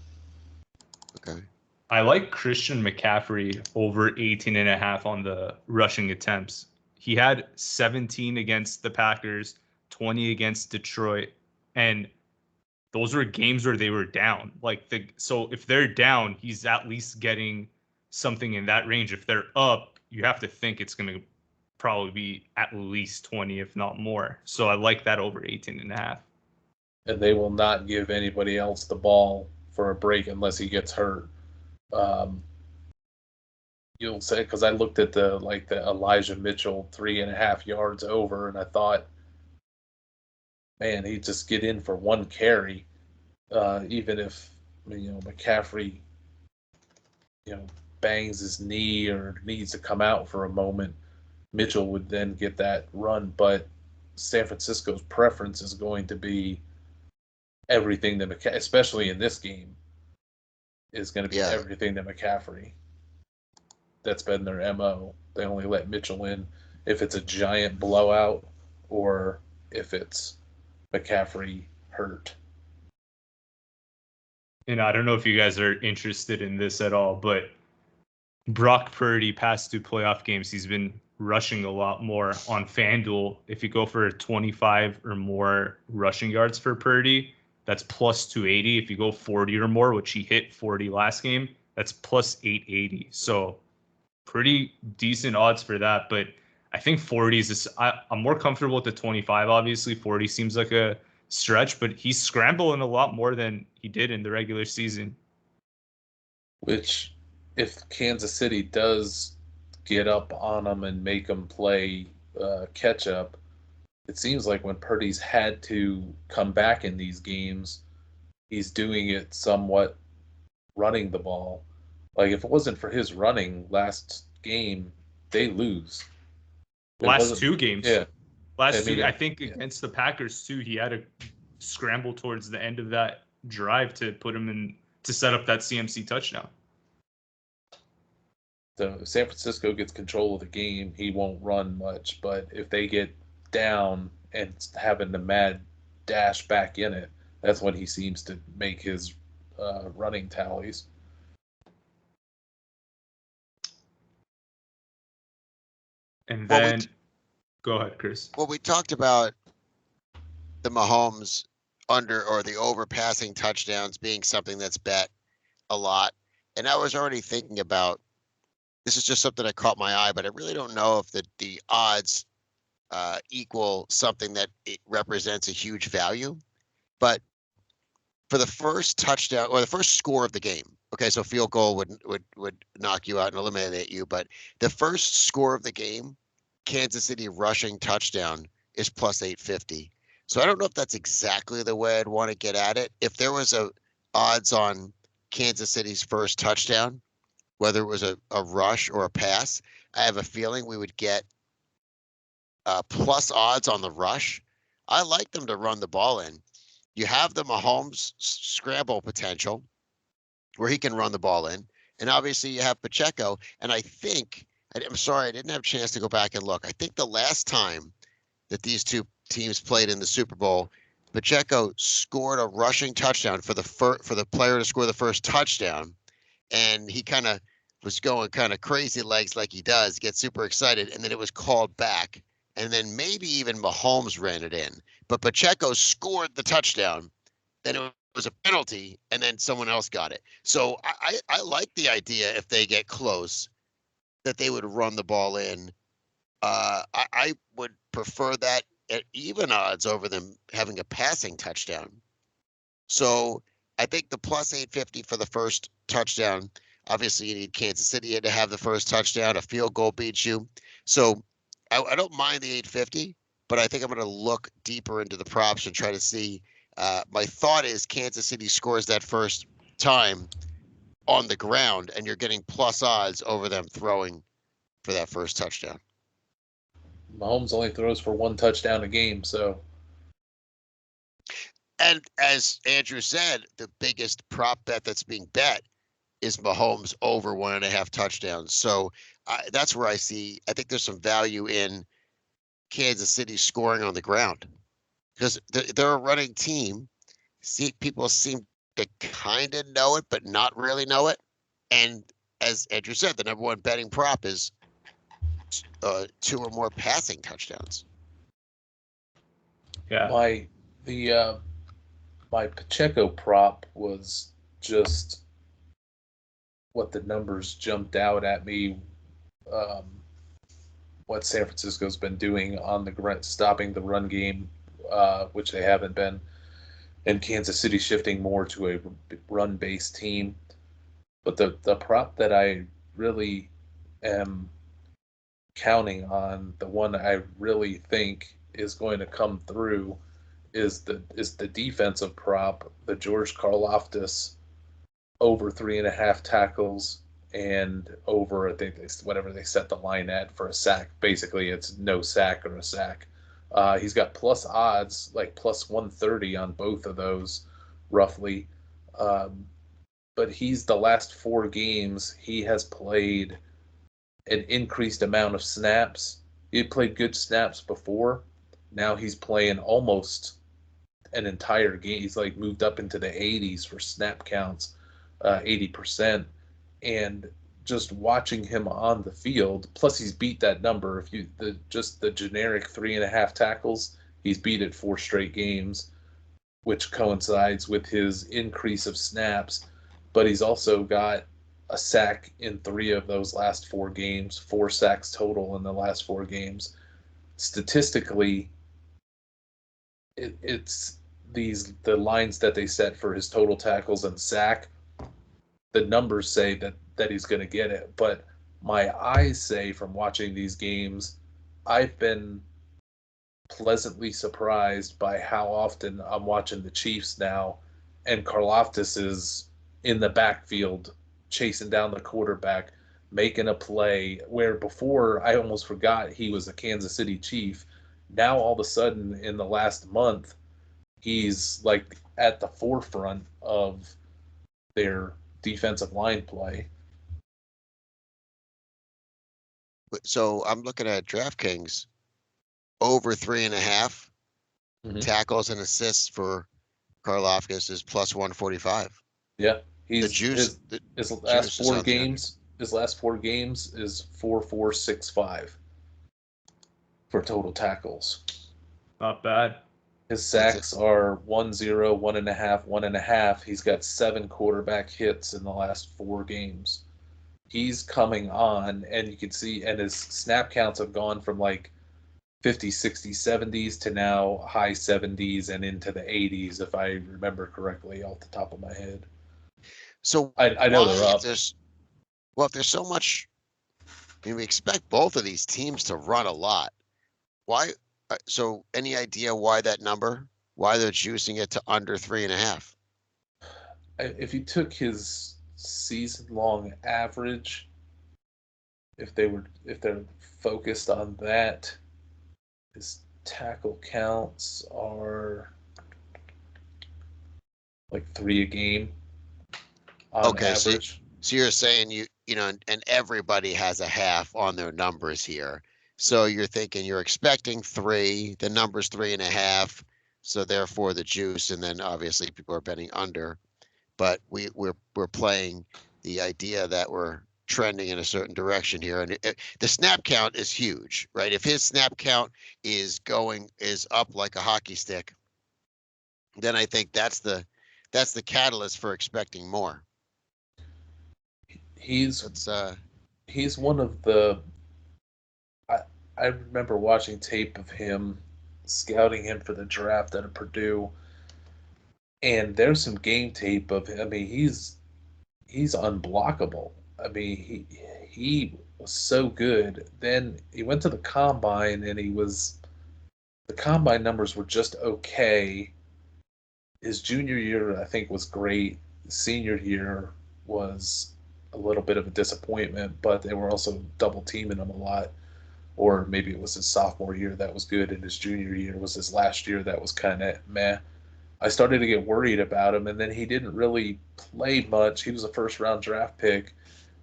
Okay. I like Christian McCaffrey over 18.5 on the rushing attempts. He had 17 against the Packers, 20 against Detroit, and those were games where they were down. So if they're down, he's at least getting something in that range. If they're up, you have to think it's going to probably be at least 20, if not more. So I like that over 18.5. And they will not give anybody else the ball for a break unless he gets hurt. You'll say, because I looked at the Elijah Mitchell 3.5 yards over, and I thought, man, he'd just get in for one carry, even if McCaffrey bangs his knee or needs to come out for a moment. Mitchell would then get that run, but San Francisco's preference is going to be everything that especially in this game, is going to be everything to McCaffrey. That's been their MO. They only let Mitchell in if it's a giant blowout or if it's McCaffrey hurt. And I don't know if you guys are interested in this at all, but Brock Purdy past 2 playoff games, he's been rushing a lot more on FanDuel. If you go for 25 or more rushing yards for Purdy, that's plus 280. If you go 40 or more, which he hit 40 last game, that's plus 880. So pretty decent odds for that. But I think 40 is I'm more comfortable with the 25. Obviously, 40 seems like a stretch, but he's scrambling a lot more than he did in the regular season. Which, if Kansas City does get up on them and make them play catch up, it seems like when Purdy's had to come back in these games, he's doing it somewhat running the ball. Like if it wasn't for his running last game, they lose. It Last wasn't. two games. Yeah. Last I mean, two, I think against the Packers too, he had to scramble towards the end of that drive to put him in to set up that CMC touchdown. So if San Francisco gets control of the game, he won't run much. But if they get down and having the mad dash back in it, that's when he seems to make his running tallies. And then, go ahead, Chris. Well, we talked about the Mahomes under or the over passing touchdowns being something that's bet a lot. And I was already thinking about, this is just something that caught my eye, but I really don't know if the odds equal something that it represents a huge value. But for the first touchdown or the first score of the game, okay, so field goal would knock you out and eliminate you, but the first score of the game, Kansas City rushing touchdown, is plus 850. So I don't know if that's exactly the way I'd want to get at it. If there was a odds on Kansas City's first touchdown, whether it was a rush or a pass, I have a feeling we would get plus odds on the rush. I like them to run the ball in. You have the Mahomes scramble potential where he can run the ball in. And obviously you have Pacheco. And I think, I'm sorry, I didn't have a chance to go back and look. I think the last time that these two teams played in the Super Bowl, Pacheco scored a rushing touchdown for the player to score the first touchdown. And he kind of was going kind of crazy legs like he does, get super excited. And then it was called back. And then maybe even Mahomes ran it in. But Pacheco scored the touchdown. Then it was a penalty, and then someone else got it. So I like the idea if they get close that they would run the ball in. I would prefer that at even odds over them having a passing touchdown. So I think the plus 850 for the first touchdown. Obviously, you need Kansas City to have the first touchdown. A field goal beats you. So I don't mind the 850, but I think I'm going to look deeper into the props and try to see. My thought is Kansas City scores that first time on the ground, and you're getting plus odds over them throwing for that first touchdown. Mahomes only throws for one touchdown a game, so. And as Andrew said, the biggest prop bet that's being bet is Mahomes over 1.5 touchdowns. So that's where I think there's some value in Kansas City scoring on the ground because they're a running team. People seem to kind of know it, but not really know it. And as Andrew said, the number one betting prop is 2 or more passing touchdowns. Yeah. My Pacheco prop was just what the numbers jumped out at me. What San Francisco's been doing on the ground, stopping the run game, which they haven't been, and Kansas City shifting more to a run-based team. But the prop that I really am counting on, the one I really think is going to come through, is the defensive prop, the George Karlaftis over 3.5 tackles and over, I think whatever they set the line at for a sack. Basically, it's no sack or a sack. He's got plus odds, like plus 130 on both of those, roughly. But he's the last 4 games, he has played an increased amount of snaps. He had played good snaps before. Now he's playing almost an entire game. He's like moved up into the 80s for snap counts, 80%. And just watching him on the field, plus he's beat that number. If you just the generic 3.5 tackles, he's beat it 4 straight games, which coincides with his increase of snaps. But he's also got a sack in 3 of those last 4 games, 4 sacks total in the last 4 games. Statistically, it's the lines that they set for his total tackles and sack. The numbers say that he's going to get it, but my eyes say from watching these games, I've been pleasantly surprised by how often I'm watching the Chiefs now and Karlaftis is in the backfield chasing down the quarterback, making a play where before I almost forgot he was a Kansas City Chief. Now all of a sudden in the last month, he's like at the forefront of their defensive line play. So I'm looking at DraftKings over 3.5 tackles and assists for Karlaftis is plus 145. Yeah, The juice. his last 4 games. His last 4 games is 4.465 for total tackles. Not bad. His sacks are 1-0, 1.5, 1.5. He's got 7 quarterback hits in the last 4 games. He's coming on, and you can see, and his snap counts have gone from like 50s, 60s, 70s to now high 70s and into the 80s, if I remember correctly off the top of my head. So I know they're up. If there's so much, I mean, we expect both of these teams to run a lot. Why? So any idea why that number? Why they're juicing it to under 3.5? If you took his season-long average, if they're focused on that, his tackle counts are like 3 a game on average. So you're saying you know, and everybody has a half on their numbers here. So you're thinking you're expecting 3, the number's 3.5, so therefore the juice, and then obviously people are betting under. But we're playing the idea that we're trending in a certain direction here, and the snap count is huge, right? If his snap count is up like a hockey stick, then I think that's the catalyst for expecting more. He's one of the. I remember watching tape of him, scouting him for the draft out of Purdue, and there's some game tape of him. I mean, he's unblockable. I mean, he was so good. Then he went to the combine, and the combine numbers were just okay. His junior year, I think, was great. Senior year was a little bit of a disappointment, but they were also double teaming him a lot. Or maybe it was his sophomore year that was good, and his junior year was his last year that was kind of meh. I started to get worried about him, and then he didn't really play much. He was a first-round draft pick,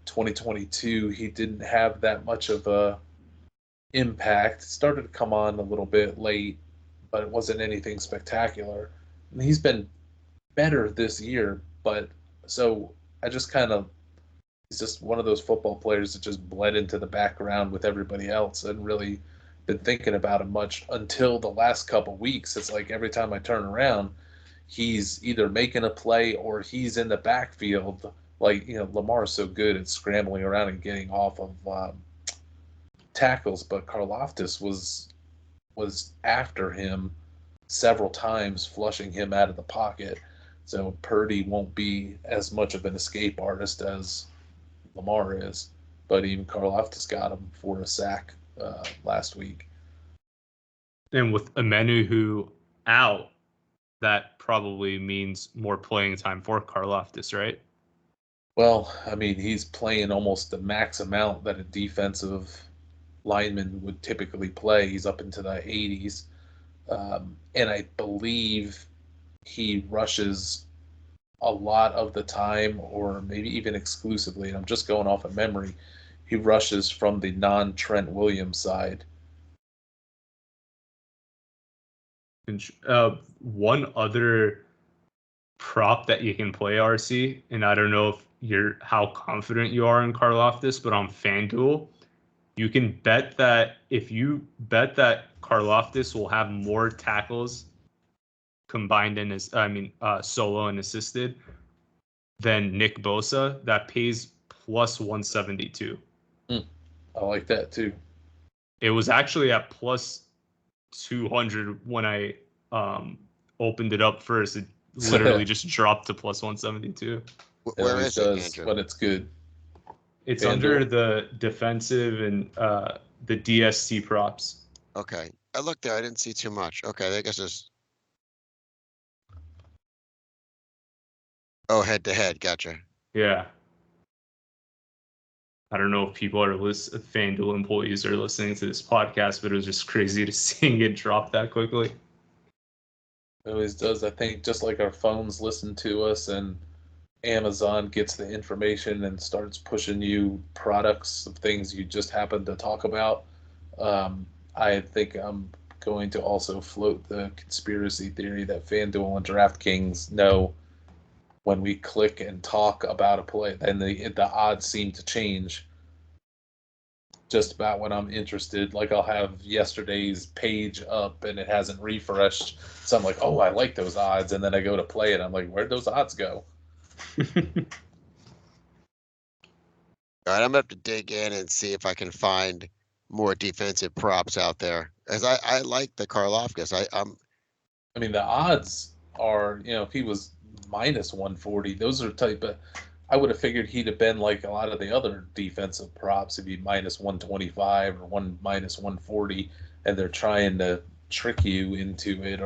2022. He didn't have that much of a impact. Started to come on a little bit late, but it wasn't anything spectacular. And he's been better this year, but so I just kind of, he's just one of those football players that just bled into the background with everybody else and really been thinking about him much until the last couple weeks. It's like every time I turn around, he's either making a play or he's in the backfield. Like, Lamar is so good at scrambling around and getting off of tackles, but Karlaftis was after him several times, flushing him out of the pocket. So Purdy won't be as much of an escape artist as Lamar is, but even Karlaftis got him for a sack last week. And with Amenu out, that probably means more playing time for Karlaftis, right? Well, I mean, he's playing almost the max amount that a defensive lineman would typically play. He's up into the 80s. And I believe he rushes a lot of the time, or maybe even exclusively, and I'm just going off of memory, he rushes from the non-Trent Williams side. One other prop that you can play, RC, and I don't know if how confident you are in Karlaftis, but on FanDuel, you can bet that if you bet that Karlaftis will have more tackles combined in solo and assisted than Nick Bosa, that pays plus 172. I like that too. It was actually at plus 200 when I opened it up first. It literally just dropped to plus 172. Where is it, Andrew? But it's good. It's under the defensive and the DST props. Okay. I looked there. I didn't see too much. Okay. I guess there's Oh, head to head. Gotcha. Yeah. I don't know if people are FanDuel employees are listening to this podcast, but it was just crazy to seeing it drop that quickly. It always does. I think just like our phones listen to us and Amazon gets the information and starts pushing you products of things you just happen to talk about. I think I'm going to also float the conspiracy theory that FanDuel and DraftKings know when we click and talk about a play, then the odds seem to change just about when I'm interested. Like I'll have yesterday's page up and it hasn't refreshed, so I'm like, oh, I like those odds, and then I go to play it, I'm like, where'd those odds go? All right, I'm gonna have to dig in and see if I can find more defensive props out there. As I like the Karlaftis. I mean, the odds are, if he was minus 140, those are tight, but I would have figured he'd have been like a lot of the other defensive props, if he minus 125 or minus 140, and they're trying to trick you into it,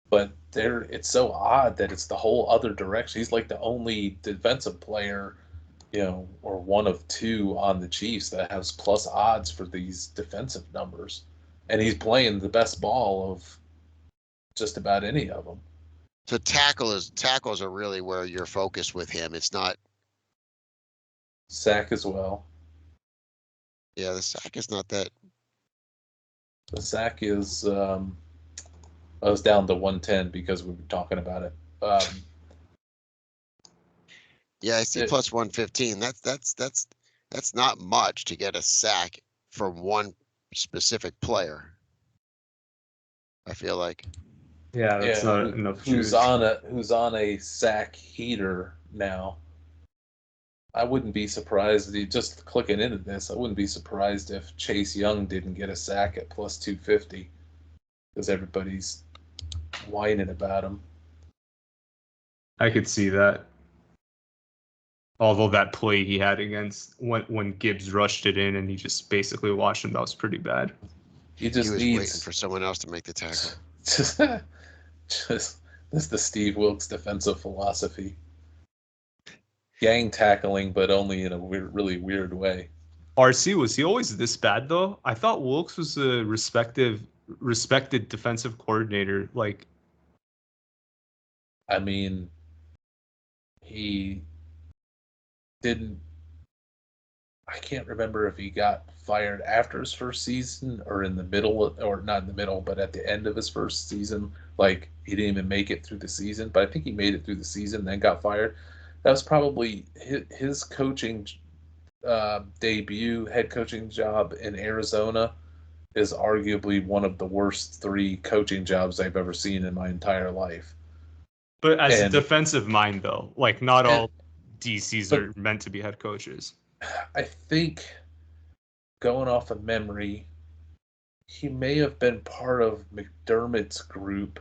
but it's so odd that it's the whole other direction. He's like the only defensive player, or one of two on the Chiefs that has plus odds for these defensive numbers, and he's playing the best ball of just about any of them. So tackles are really where you're focused with him. It's not Sack as well. Yeah, the sack is not that. The sack is I was down to 110 because we were talking about it. Yeah, I see plus 115. That's not much to get a sack from one specific player. I feel like. Yeah, that's not enough who's juice. who's on a sack heater now. I wouldn't be surprised, just clicking into this, I wouldn't be surprised if Chase Young didn't get a sack at plus 250 because everybody's whining about him. I could see that. Although that play he had against when Gibbs rushed it in and he just basically watched him, that was pretty bad. He was waiting for someone else to make the tackle. Just this is the Steve Wilkes defensive philosophy. Gang tackling, but only in a really weird way. RC, was he always this bad though? I thought Wilkes was a respected defensive coordinator. Like, I mean, he didn't. I can't remember if he got fired after his first season or in the middle, or not in the middle, but at the end of his first season. Like, he didn't even make it through the season, but I think he made it through the season, then got fired. That was probably his coaching debut, head coaching job in Arizona is arguably one of the worst 3 coaching jobs I've ever seen in my entire life. But as a defensive mind, though, like not all DCs are meant to be head coaches. I think, going off of memory, he may have been part of McDermott's group,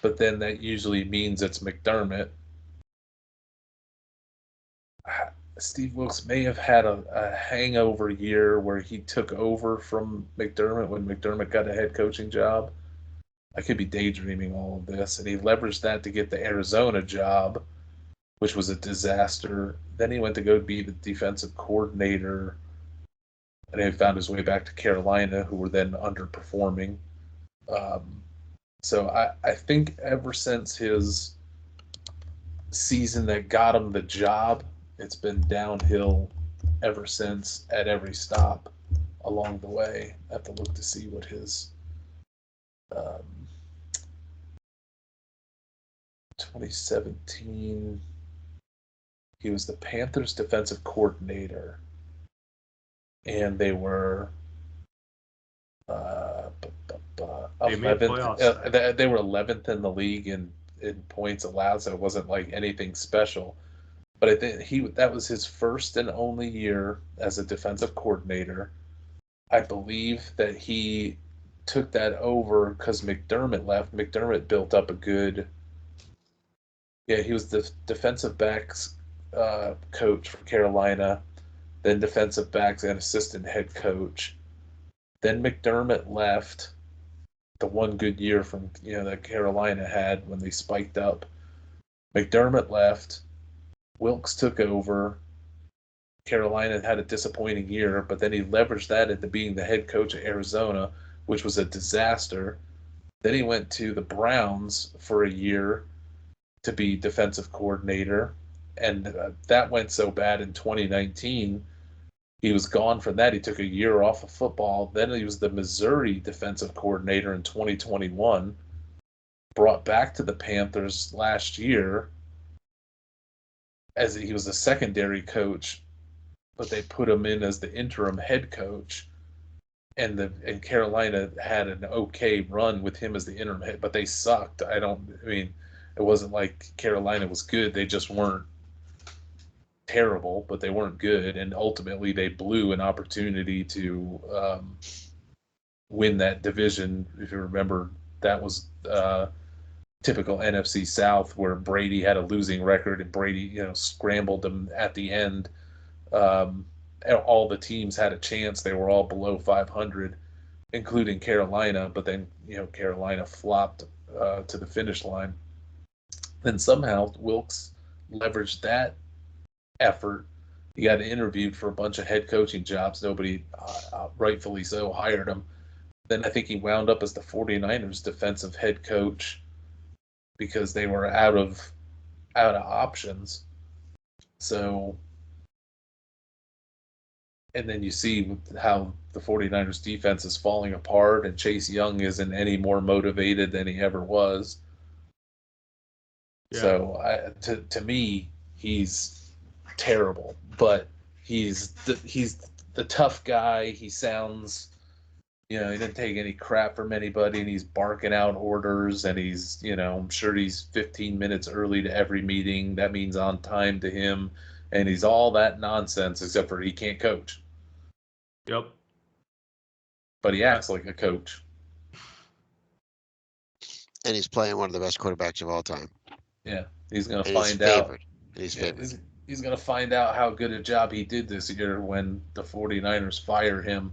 but then that usually means it's McDermott. Steve Wilkes may have had a hangover year where he took over from McDermott when McDermott got a head coaching job. I could be daydreaming all of this. And he leveraged that to get the Arizona job, which was a disaster. Then he went to go be the defensive coordinator, and he found his way back to Carolina, who were then underperforming. So I think ever since his season that got him the job, it's been downhill ever since at every stop along the way. I have to look to see what his 2017, he was the Panthers defensive coordinator, and they were 11th. They were 11th in the league in points allowed, so it wasn't like anything special. But I think that was his first and only year as a defensive coordinator. I believe that he took that over because McDermott left. McDermott built up a good. Yeah, he was the defensive backs coach for Carolina, then defensive backs and assistant head coach. Then McDermott left. The one good year from that Carolina had when they spiked up. McDermott left. Wilkes took over. Carolina had a disappointing year, but then he leveraged that into being the head coach at Arizona, which was a disaster. Then he went to the Browns for a year to be defensive coordinator, and that went so bad in 2019. He was gone from that. He took a year off of football. Then he was the Missouri defensive coordinator in 2021, brought back to the Panthers last year as he was a secondary coach, but they put him in as the interim head coach. And Carolina had an okay run with him as the interim head, but they sucked. I mean, it wasn't like Carolina was good. They just weren't terrible, but they weren't good. And ultimately, they blew an opportunity to win that division. If you remember, that was typical NFC South, where Brady had a losing record and Brady, scrambled them at the end. All the teams had a chance. They were all below 500, including Carolina, but then, Carolina flopped to the finish line. Then somehow Wilkes leveraged that effort. He got interviewed for a bunch of head coaching jobs. Nobody, rightfully so, hired him. Then I think he wound up as the 49ers defensive head coach because they were out of options. So, and then you see how the 49ers defense is falling apart, and Chase Young isn't any more motivated than he ever was. Yeah. So to me, he's terrible, but he's the tough guy. He sounds, he didn't take any crap from anybody, and he's barking out orders, and he's, I'm sure he's 15 minutes early to every meeting. That means on time to him, and he's all that nonsense except for he can't coach. Yep. But he acts like a coach. And he's playing one of the best quarterbacks of all time. Yeah, he's going to find out. He's favored. He's going to find out how good a job he did this year when the 49ers fire him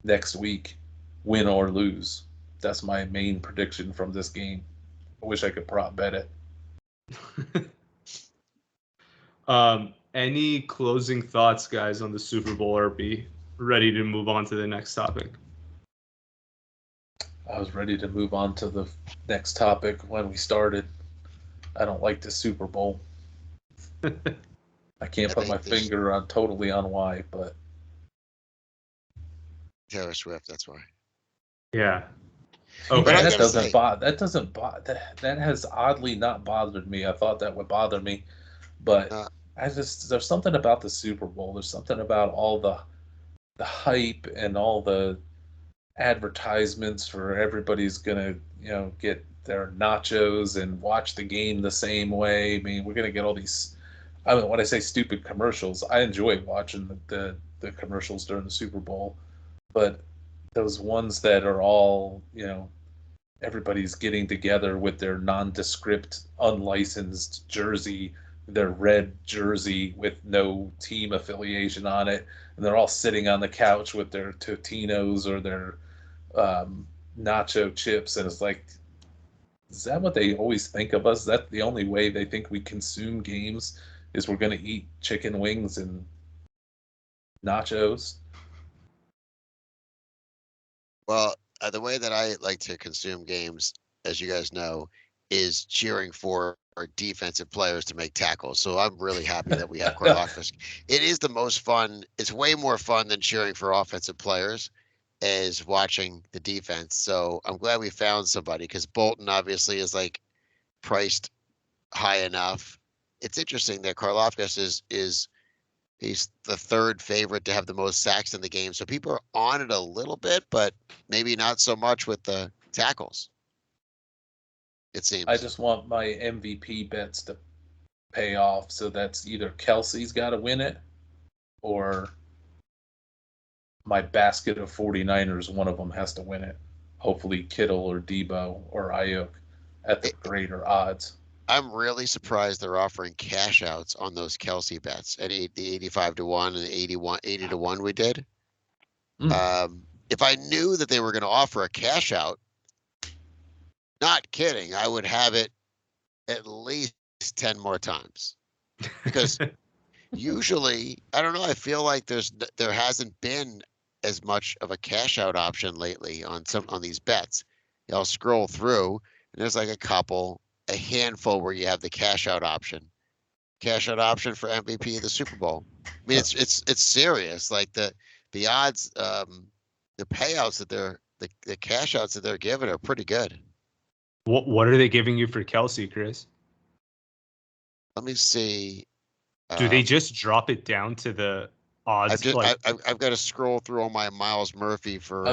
next week, win or lose. That's my main prediction from this game. I wish I could prop bet it. Any closing thoughts, guys, on the Super Bowl, or be ready to move on to the next topic? I was ready to move on to the next topic when we started. I don't like the Super Bowl. I can't put my finger totally on why, but Taylor Swift, that's why. Yeah. Okay. That has oddly not bothered me. I thought that would bother me, but there's something about the Super Bowl. There's something about all the hype and all the advertisements for everybody's gonna, get their nachos and watch the game the same way. I mean, we're gonna get all these. I mean, when I say stupid commercials, I enjoy watching the commercials during the Super Bowl, but those ones that are all, everybody's getting together with their nondescript, unlicensed jersey, their red jersey with no team affiliation on it, and they're all sitting on the couch with their Totinos or their nacho chips, and it's like, is that what they always think of us? Is that the only way they think we consume games, is we're going to eat chicken wings and nachos? Well, the way that I like to consume games, as you guys know, is cheering for our defensive players to make tackles. So I'm really happy that we have Karlaftis. It is the most fun. It's way more fun than cheering for offensive players, is watching the defense. So I'm glad we found somebody, because Bolton obviously is like priced high enough. It's interesting that Karlaftis he's the third favorite to have the most sacks in the game. So people are on it a little bit, but maybe not so much with the tackles, it seems. I just want my MVP bets to pay off. So that's either Kelsey's got to win it, or my basket of 49ers, one of them has to win it. Hopefully Kittle or Debo or Ayuk at the greater odds. I'm really surprised they're offering cash outs on those Kelsey bets at the 85 to 1 and the 80 to 1 we did. If I knew that they were going to offer a cash out, not kidding, I would have it at least 10 more times. Because usually, I don't know, I feel like there hasn't been as much of a cash out option lately on these bets. I'll scroll through and there's like a handful where you have the cash out option. Cash out option for MVP of the Super Bowl. I mean, it's serious. Like the odds, the payouts that the cash outs that they're giving are pretty good. What are they giving you for Kelsey, Chris? Let me see. Do they just drop it down to the odds? I've got to scroll through all my Miles Murphy for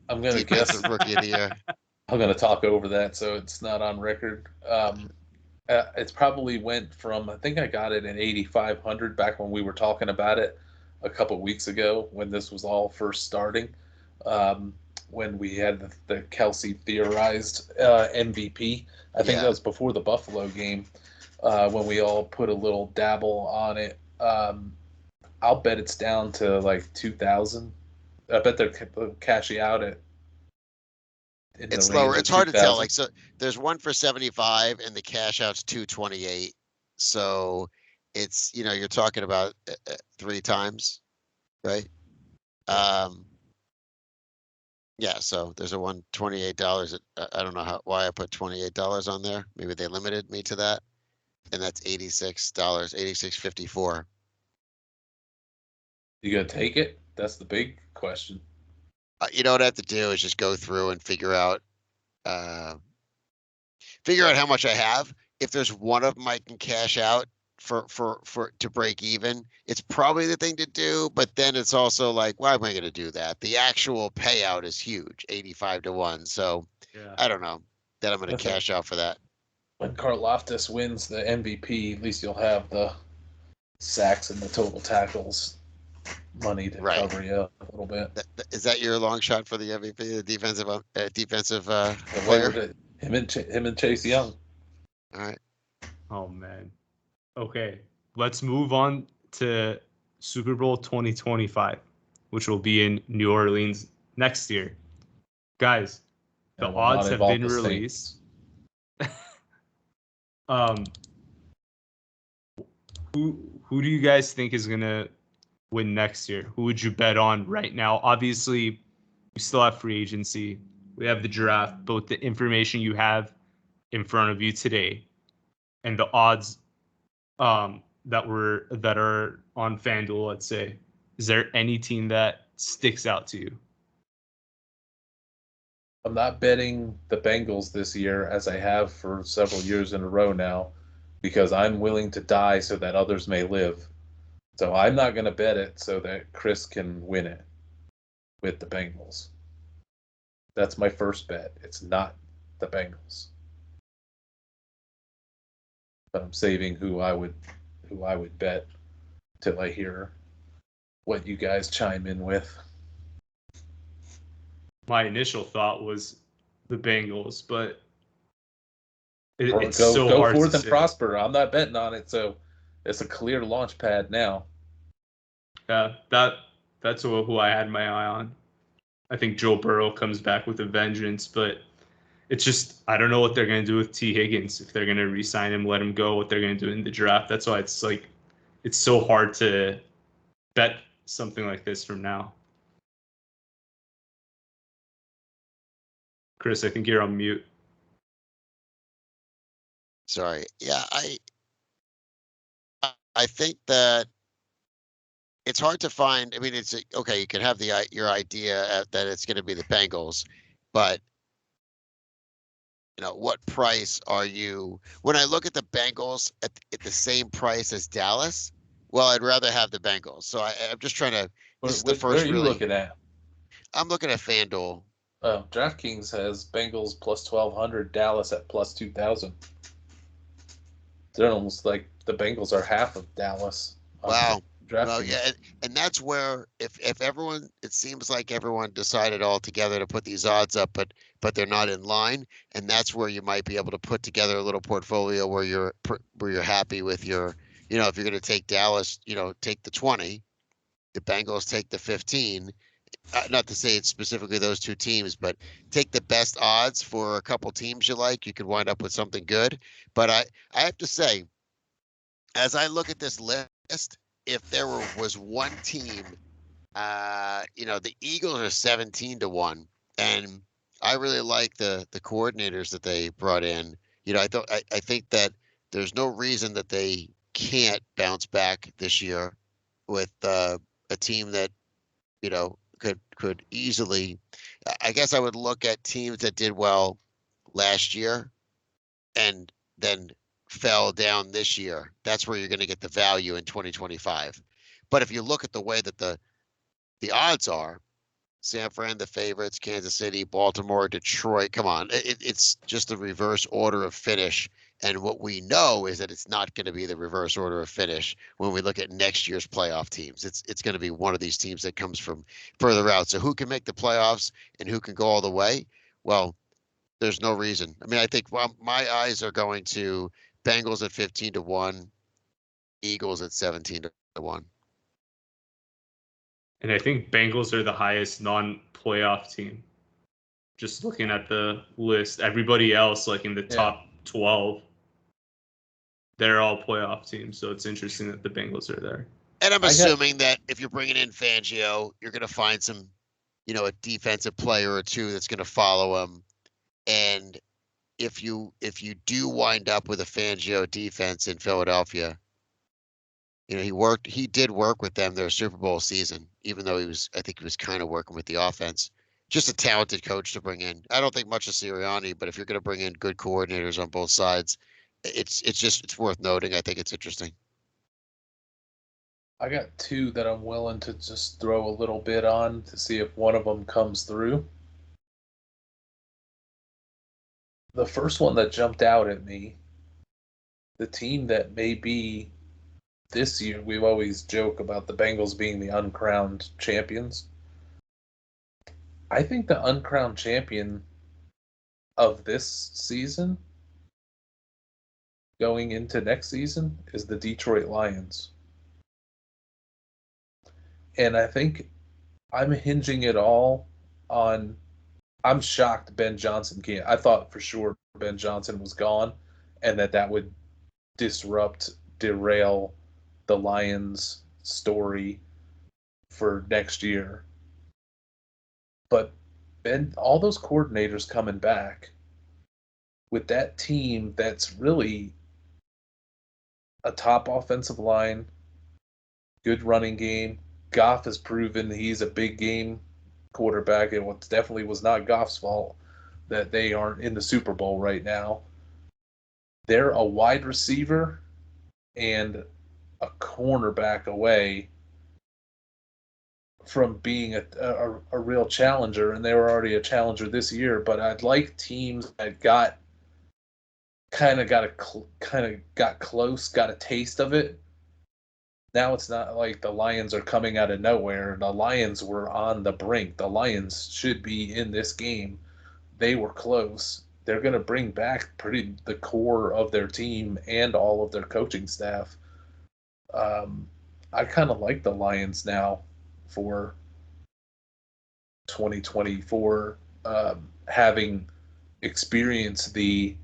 I'm gonna guess rookie of the year. I'm gonna talk over that so it's not on record. It's probably went from, I think I got it in 8,500 back when we were talking about it a couple weeks ago when this was all first starting. When we had the Kelsey theorized MVP. I think that was before the Buffalo game when we all put a little dabble on it. I'll bet it's down to like 2,000. I bet they're cashing out at. It's lower. It's hard to tell. Like, so there's one for 75 and the cash out's 228. So it's, you're talking about 3 times, right? Yeah. So there's a $128. I don't know why I put $28 on there. Maybe they limited me to that. And that's $86, $86.54. You gonna take it? That's the big question. You know what I have to do is just go through and figure out how much I have. If there's one of them I can cash out for to break even, it's probably the thing to do. But then it's also like, why am I going to do that? The actual payout is huge, 85 to 1. So I don't know that I'm going to cash out for that. When Karlaftis wins the MVP, at least you'll have the sacks and the total tackles money to cover you up a little bit. Is that your long shot for the MVP, the defensive player? Him and Chase Young. All right. Oh man. Okay, let's move on to Super Bowl 2025, which will be in New Orleans next year. Guys, the odds have been released. Who do you guys think is gonna win next year? Who would you bet on right now? Obviously, we still have free agency. We have the draft, both the information you have in front of you today and the odds that are on FanDuel, let's say. Is there any team that sticks out to you? I'm not betting the Bengals this year as I have for several years in a row now because I'm willing to die so that others may live. So I'm not going to bet it so that Chris can win it with the Bengals. That's my first bet. It's not the Bengals. But I'm saving who I would bet till I hear what you guys chime in with. My initial thought was the Bengals, but it's so hard to say. Go forth and prosper. I'm not betting on it, so it's a clear launch pad now. Yeah, that's who I had my eye on. I think Joe Burrow comes back with a vengeance, but it's just I don't know what they're going to do with T. Higgins, if they're going to re-sign him, let him go, what they're going to do in the draft. That's why it's so hard to bet something like this from now. Chris, I think you're on mute. Sorry. Yeah, I think that it's hard to find. I mean, it's okay. You can have your idea that it's going to be the Bengals, but what price are you? When I look at the Bengals at the same price as Dallas, well, I'd rather have the Bengals. So I'm just trying to. This is the first. Where are you looking at? I'm looking at FanDuel. DraftKings has Bengals plus 1,200, Dallas at plus 2,000. They're almost like the Bengals are half of Dallas. Wow. Well, yeah, and that's where if everyone, it seems like everyone decided all together to put these odds up, but they're not in line, and that's where you might be able to put together a little portfolio where you're happy with your, if you're going to take Dallas, take the 20, the Bengals take the 15, not to say it's specifically those two teams, but take the best odds for a couple teams you like. You could wind up with something good. But I have to say, as I look at this list, if there was one team, the Eagles are 17-1, and I really like the coordinators that they brought in. I think that there's no reason that they can't bounce back this year with a team that could easily. I guess I would look at teams that did well last year and then fell down this year. That's where you're going to get the value in 2025. But if you look at the way that the odds are, San Fran, the favorites, Kansas City, Baltimore, Detroit. Come on, it's just the reverse order of finish. And what we know is that it's not going to be the reverse order of finish when we look at next year's playoff teams. It's going to be one of these teams that comes from further out. So who can make the playoffs and who can go all the way? Well, there's no reason. I mean, I think my eyes are going to Bengals at 15-1, Eagles at 17-1. And I think Bengals are the highest non-playoff team. Just looking at the list, everybody else, like in the top 12, they're all playoff teams. So it's interesting that the Bengals are there. And I'm assuming that if you're bringing in Fangio, you're going to find some, a defensive player or two that's going to follow him. And if you do wind up with a Fangio defense in Philadelphia, he did work with them their Super Bowl season, even though I think he was kind of working with the offense. Just a talented coach to bring in. I don't think much of Sirianni, but if you're going to bring in good coordinators on both sides, it's worth noting. I think it's interesting. I got two that I'm willing to just throw a little bit on to see if one of them comes through. The first one that jumped out at me, the team that may be this year, we've always joke about the Bengals being the uncrowned champions. I think the uncrowned champion of this season going into next season is the Detroit Lions. And I think I'm hinging it all on, I'm shocked Ben Johnson can't. I thought for sure Ben Johnson was gone and that would derail the Lions story for next year. But all those coordinators coming back with that team that's really a top offensive line, good running game. Goff has proven he's a big game quarterback. It definitely was not Goff's fault that they aren't in the Super Bowl right now. They're a wide receiver and a cornerback away from being a real challenger, and they were already a challenger this year. But I'd like teams that got close, got a taste of it. Now it's not like the Lions are coming out of nowhere. The Lions were on the brink. The Lions should be in this game. They were close. They're going to bring back the core of their team and all of their coaching staff. I kind of like the Lions now for 2024, having experienced at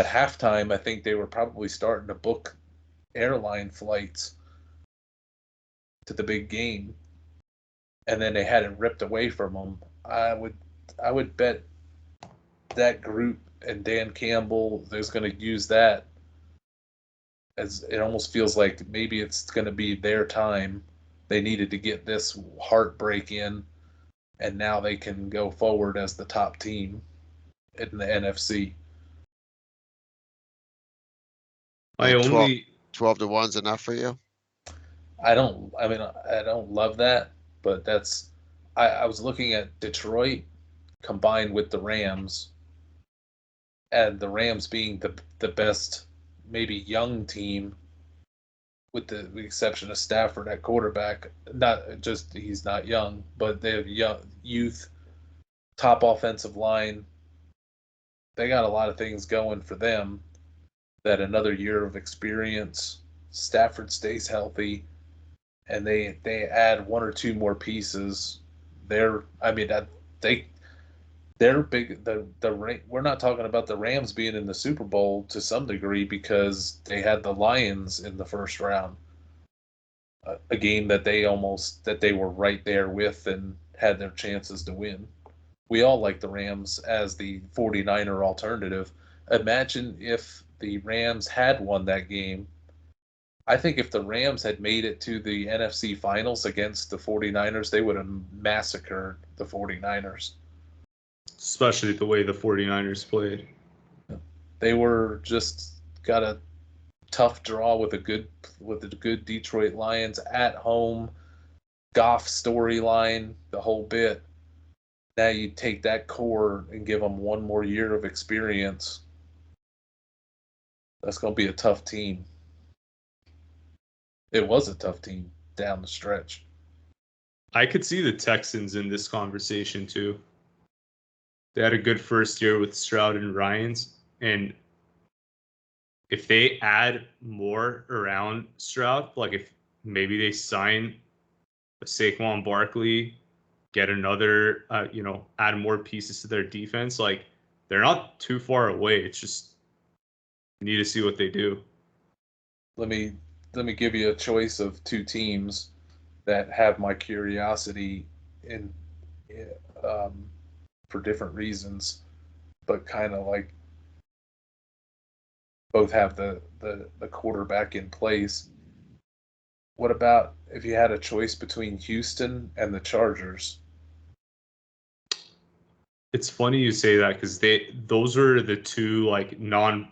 halftime, I think they were probably starting to book airline flights to the big game, and then they had it ripped away from them. I would bet that group and Dan Campbell is going to use that, as it almost feels like maybe it's going to be their time. They needed to get this heartbreak in, and now they can go forward as the top team in the NFC. 12-1's enough for you? I don't love that, but that's, I was looking at Detroit combined with the Rams, and the Rams being the best, maybe young team, with the exception of Stafford at quarterback. Not just he's not young, but they have youth, top offensive line. They got a lot of things going for them. That another year of experience, Stafford stays healthy, and they add one or two more pieces. they're they're big. We're not talking about the Rams being in the Super Bowl to some degree because they had the Lions in the first round, a game that they were right there with and had their chances to win. We all like the Rams as the 49er alternative. Imagine if the Rams had won that game. I think if the Rams had made it to the NFC Finals against the 49ers, they would have massacred the 49ers. Especially the way the 49ers played. They were just got a tough draw with the good Detroit Lions at home, Goff storyline, the whole bit. Now you take that core and give them one more year of experience. That's going to be a tough team. It was a tough team down the stretch. I could see the Texans in this conversation too. They had a good first year with Stroud and Ryans, and if they add more around Stroud, like if maybe they sign a Saquon Barkley, get another, add more pieces to their defense, like they're not too far away. It's just you need to see what they do. Let me give you a choice of two teams that have my curiosity in for different reasons, but kind of like both have the quarterback in place. What about if you had a choice between Houston and the Chargers? It's funny you say that because those are the two I don't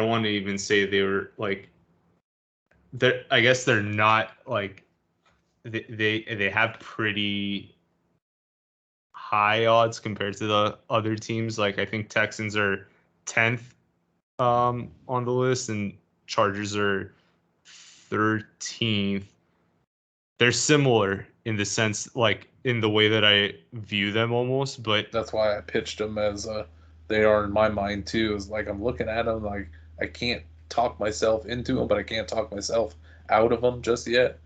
want to even say they were like I guess they're not like they have pretty high odds compared to the other teams. Like I think Texans are 10th on the list and Chargers are 13th. They're similar in the sense, like in the way that I view them almost, but that's why I pitched them as they are in my mind too. Is like I'm looking at them like I can't talk myself into them, but I can't talk myself out of them just yet.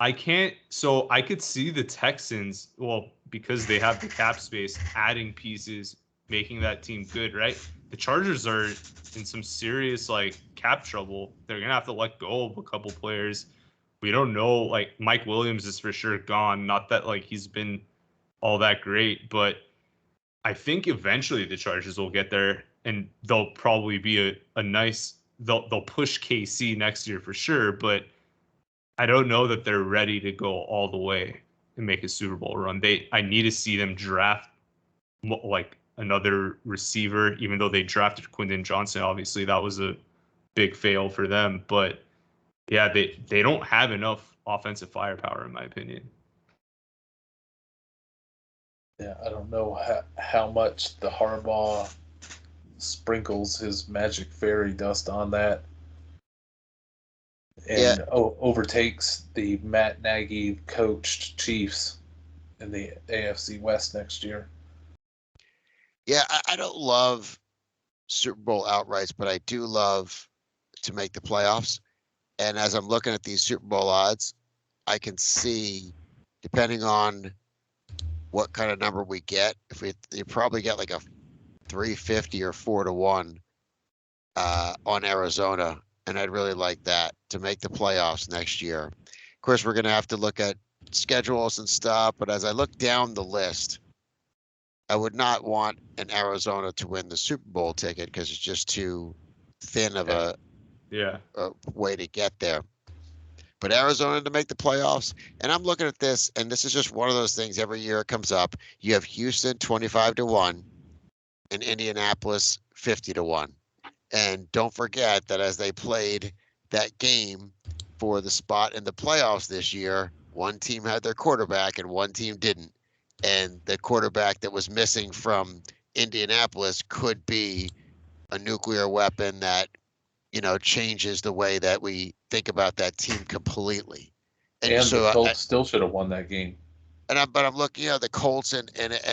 I can't. So I could see the Texans, well, because they have the cap space, adding pieces, making that team good, right? The Chargers are in some serious cap trouble. They're gonna have to let go of a couple players. We don't know. Like Mike Williams is for sure gone. Not that he's been all that great, but I think eventually the Chargers will get there, and they'll probably be a nice. They'll push KC next year for sure, but I don't know that they're ready to go all the way and make a Super Bowl run. I need to see them draft another receiver, even though they drafted Quentin Johnson. Obviously, that was a big fail for them. But yeah, they don't have enough offensive firepower, in my opinion. Yeah, I don't know how much the Harbaugh sprinkles his magic fairy dust on that and overtakes the Matt Nagy coached Chiefs in the AFC West next year. Yeah, I don't love Super Bowl outrights, but I do love to make the playoffs. And as I'm looking at these Super Bowl odds, I can see, depending on what kind of number we get, you probably get like a 350 or 4-1 on Arizona, and I'd really like that to make the playoffs next year. Of course, we're going to have to look at schedules and stuff, but as I look down the list, I would not want an Arizona to win the Super Bowl ticket because it's just too thin of a way to get there. But Arizona to make the playoffs, and I'm looking at this, and this is just one of those things every year it comes up. You have Houston 25-1 and Indianapolis 50-1. And don't forget that as they played that game for the spot in the playoffs this year, one team had their quarterback and one team didn't. And the quarterback that was missing from Indianapolis could be a nuclear weapon that, changes the way that we think about that team completely. And so the Colts still should have won that game. But I'm looking at the Colts and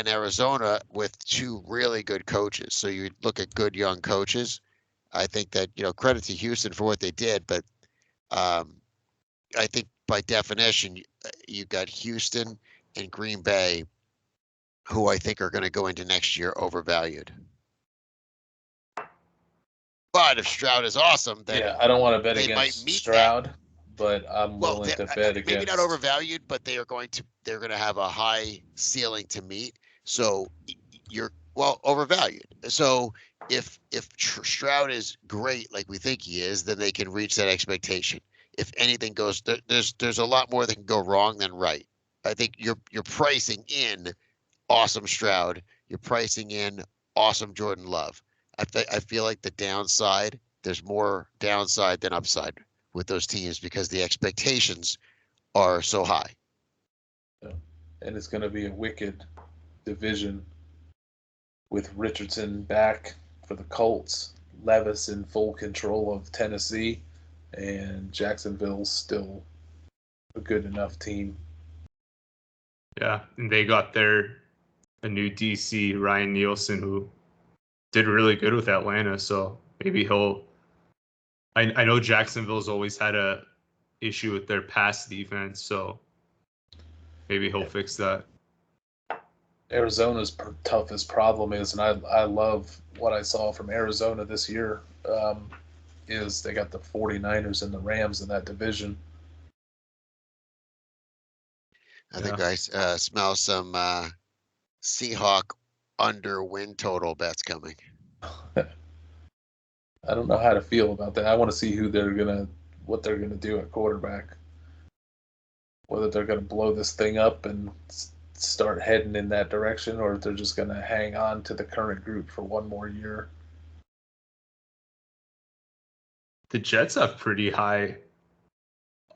Arizona with two really good coaches. So you look at good young coaches. I think that, credit to Houston for what they did, but I think by definition, you've got Houston and Green Bay, who I think are going to go into next year overvalued. But if Stroud is awesome, then yeah, I don't want to bet they might against meet Stroud, but I'm well, willing to bet against. maybe not overvalued, but they're going to have a high ceiling to meet. So you're overvalued. So if Stroud is great like we think he is, then they can reach that expectation. If anything goes, there's a lot more that can go wrong than right. I think you're pricing in awesome Stroud. You're pricing in awesome Jordan Love. I feel like the downside, there's more downside than upside with those teams because the expectations are so high. Yeah. And it's going to be a wicked division with Richardson back for the Colts, Levis in full control of Tennessee, and Jacksonville's still a good enough team. Yeah, and they got a new DC, Ryan Nielsen, who did really good with Atlanta. So maybe he'll. I know Jacksonville's always had a issue with their pass defense, so maybe he'll fix that. Arizona's toughest problem is, and I love what I saw from Arizona this year, is they got the 49ers and the Rams in that division. I think I smell some Seahawk under win total bets coming. I don't know how to feel about that. I want to see what they're gonna do at quarterback. Whether they're gonna blow this thing up and start heading in that direction, or if they're just gonna hang on to the current group for one more year. The Jets have pretty high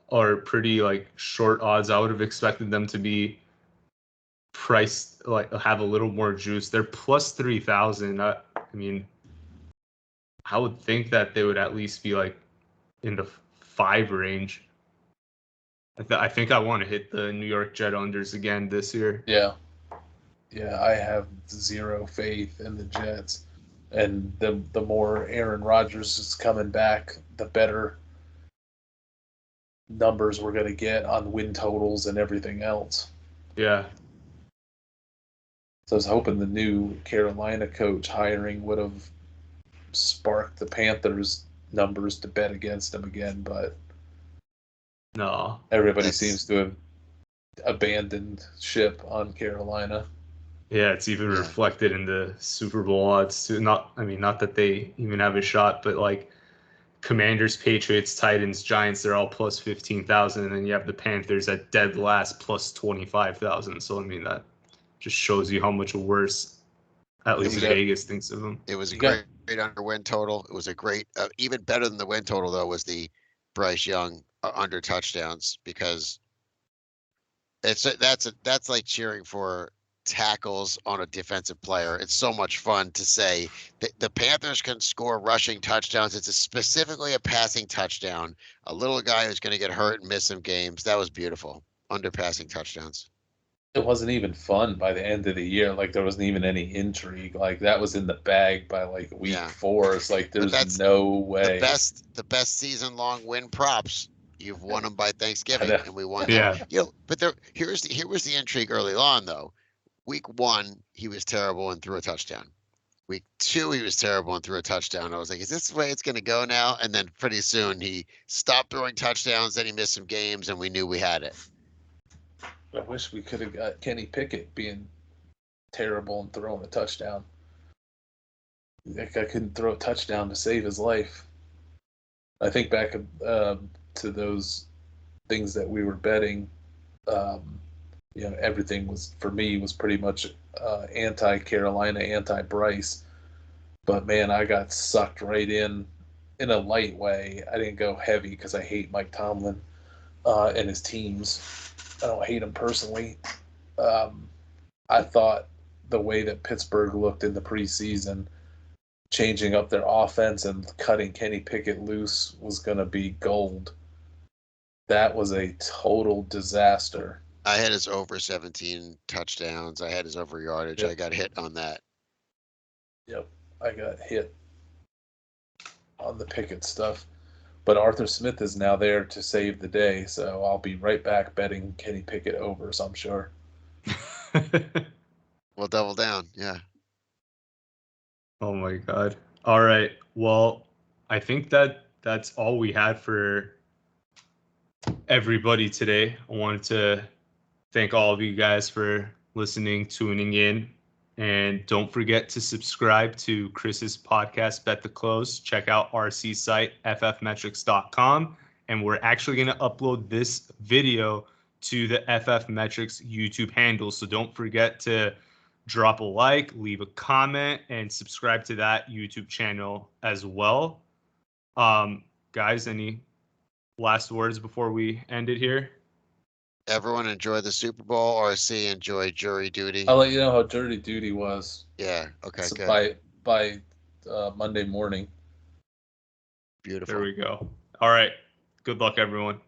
or pretty short odds. I would have expected them to be priced have a little more juice. They're plus 3,000. I mean, I would think that they would at least be in the 5 range. I think I want to hit the New York Jet unders again this year. Yeah, I have zero faith in the Jets, and the more Aaron Rodgers is coming back, the better numbers we're going to get on win totals and everything else. Yeah. So I was hoping the new Carolina coach hiring would have sparked the Panthers numbers to bet against them again, but no. Everybody seems to have abandoned ship on Carolina. Yeah, it's even reflected in the Super Bowl odds too. Not that they even have a shot, but Commanders, Patriots, Titans, Giants, they're all plus 15,000, and then you have the Panthers at dead last plus 25,000. So that just shows you how much worse, at least Vegas thinks of them. It was a great under win total. It was a great, even better than the win total though was the Bryce Young under touchdowns, because that's like cheering for tackles on a defensive player. It's so much fun to say that the Panthers can score rushing touchdowns. It's specifically a passing touchdown. A little guy who's going to get hurt and miss some games. That was beautiful. Under passing touchdowns. It wasn't even fun by the end of the year. There wasn't even any intrigue. That was in the bag by week 4. It's there's no way. The best season long win props. You've won them by Thanksgiving, and we won. Yeah. But here was the intrigue early on though. Week 1, he was terrible and threw a touchdown. Week 2, he was terrible and threw a touchdown. I was like, is this the way it's going to go now? And then pretty soon he stopped throwing touchdowns. Then he missed some games, and we knew we had it. I wish we could have got Kenny Pickett being terrible and throwing a touchdown. That guy couldn't throw a touchdown to save his life. I think back to those things that we were betting. Everything was pretty much anti-Carolina, anti-Bryce. But man, I got sucked right in a light way. I didn't go heavy because I hate Mike Tomlin and his teams. I don't hate him personally. I thought the way that Pittsburgh looked in the preseason, changing up their offense and cutting Kenny Pickett loose was going to be gold. That was a total disaster. I had his over 17 touchdowns. I had his over yardage. Yep. I got hit on that. Yep, I got hit on the Pickett stuff. But Arthur Smith is now there to save the day, so I'll be right back betting Kenny Pickett overs, I'm sure. We'll double down. Yeah. Oh my God. All right. Well, I think that's all we had for everybody today. I wanted to thank all of you guys for listening, tuning in. And don't forget to subscribe to Chris's podcast, Bet the Close. Check out RC site, ffmetrics.com. And we're actually going to upload this video to the FF Metrics YouTube handle. So don't forget to drop a like, leave a comment, and subscribe to that YouTube channel as well. Guys, any last words before we end it here? Everyone enjoy the Super Bowl. RC enjoy jury duty. I'll let you know how dirty duty was. Yeah. Okay. So Good. by Monday morning. Beautiful. There we go. All right. Good luck, everyone.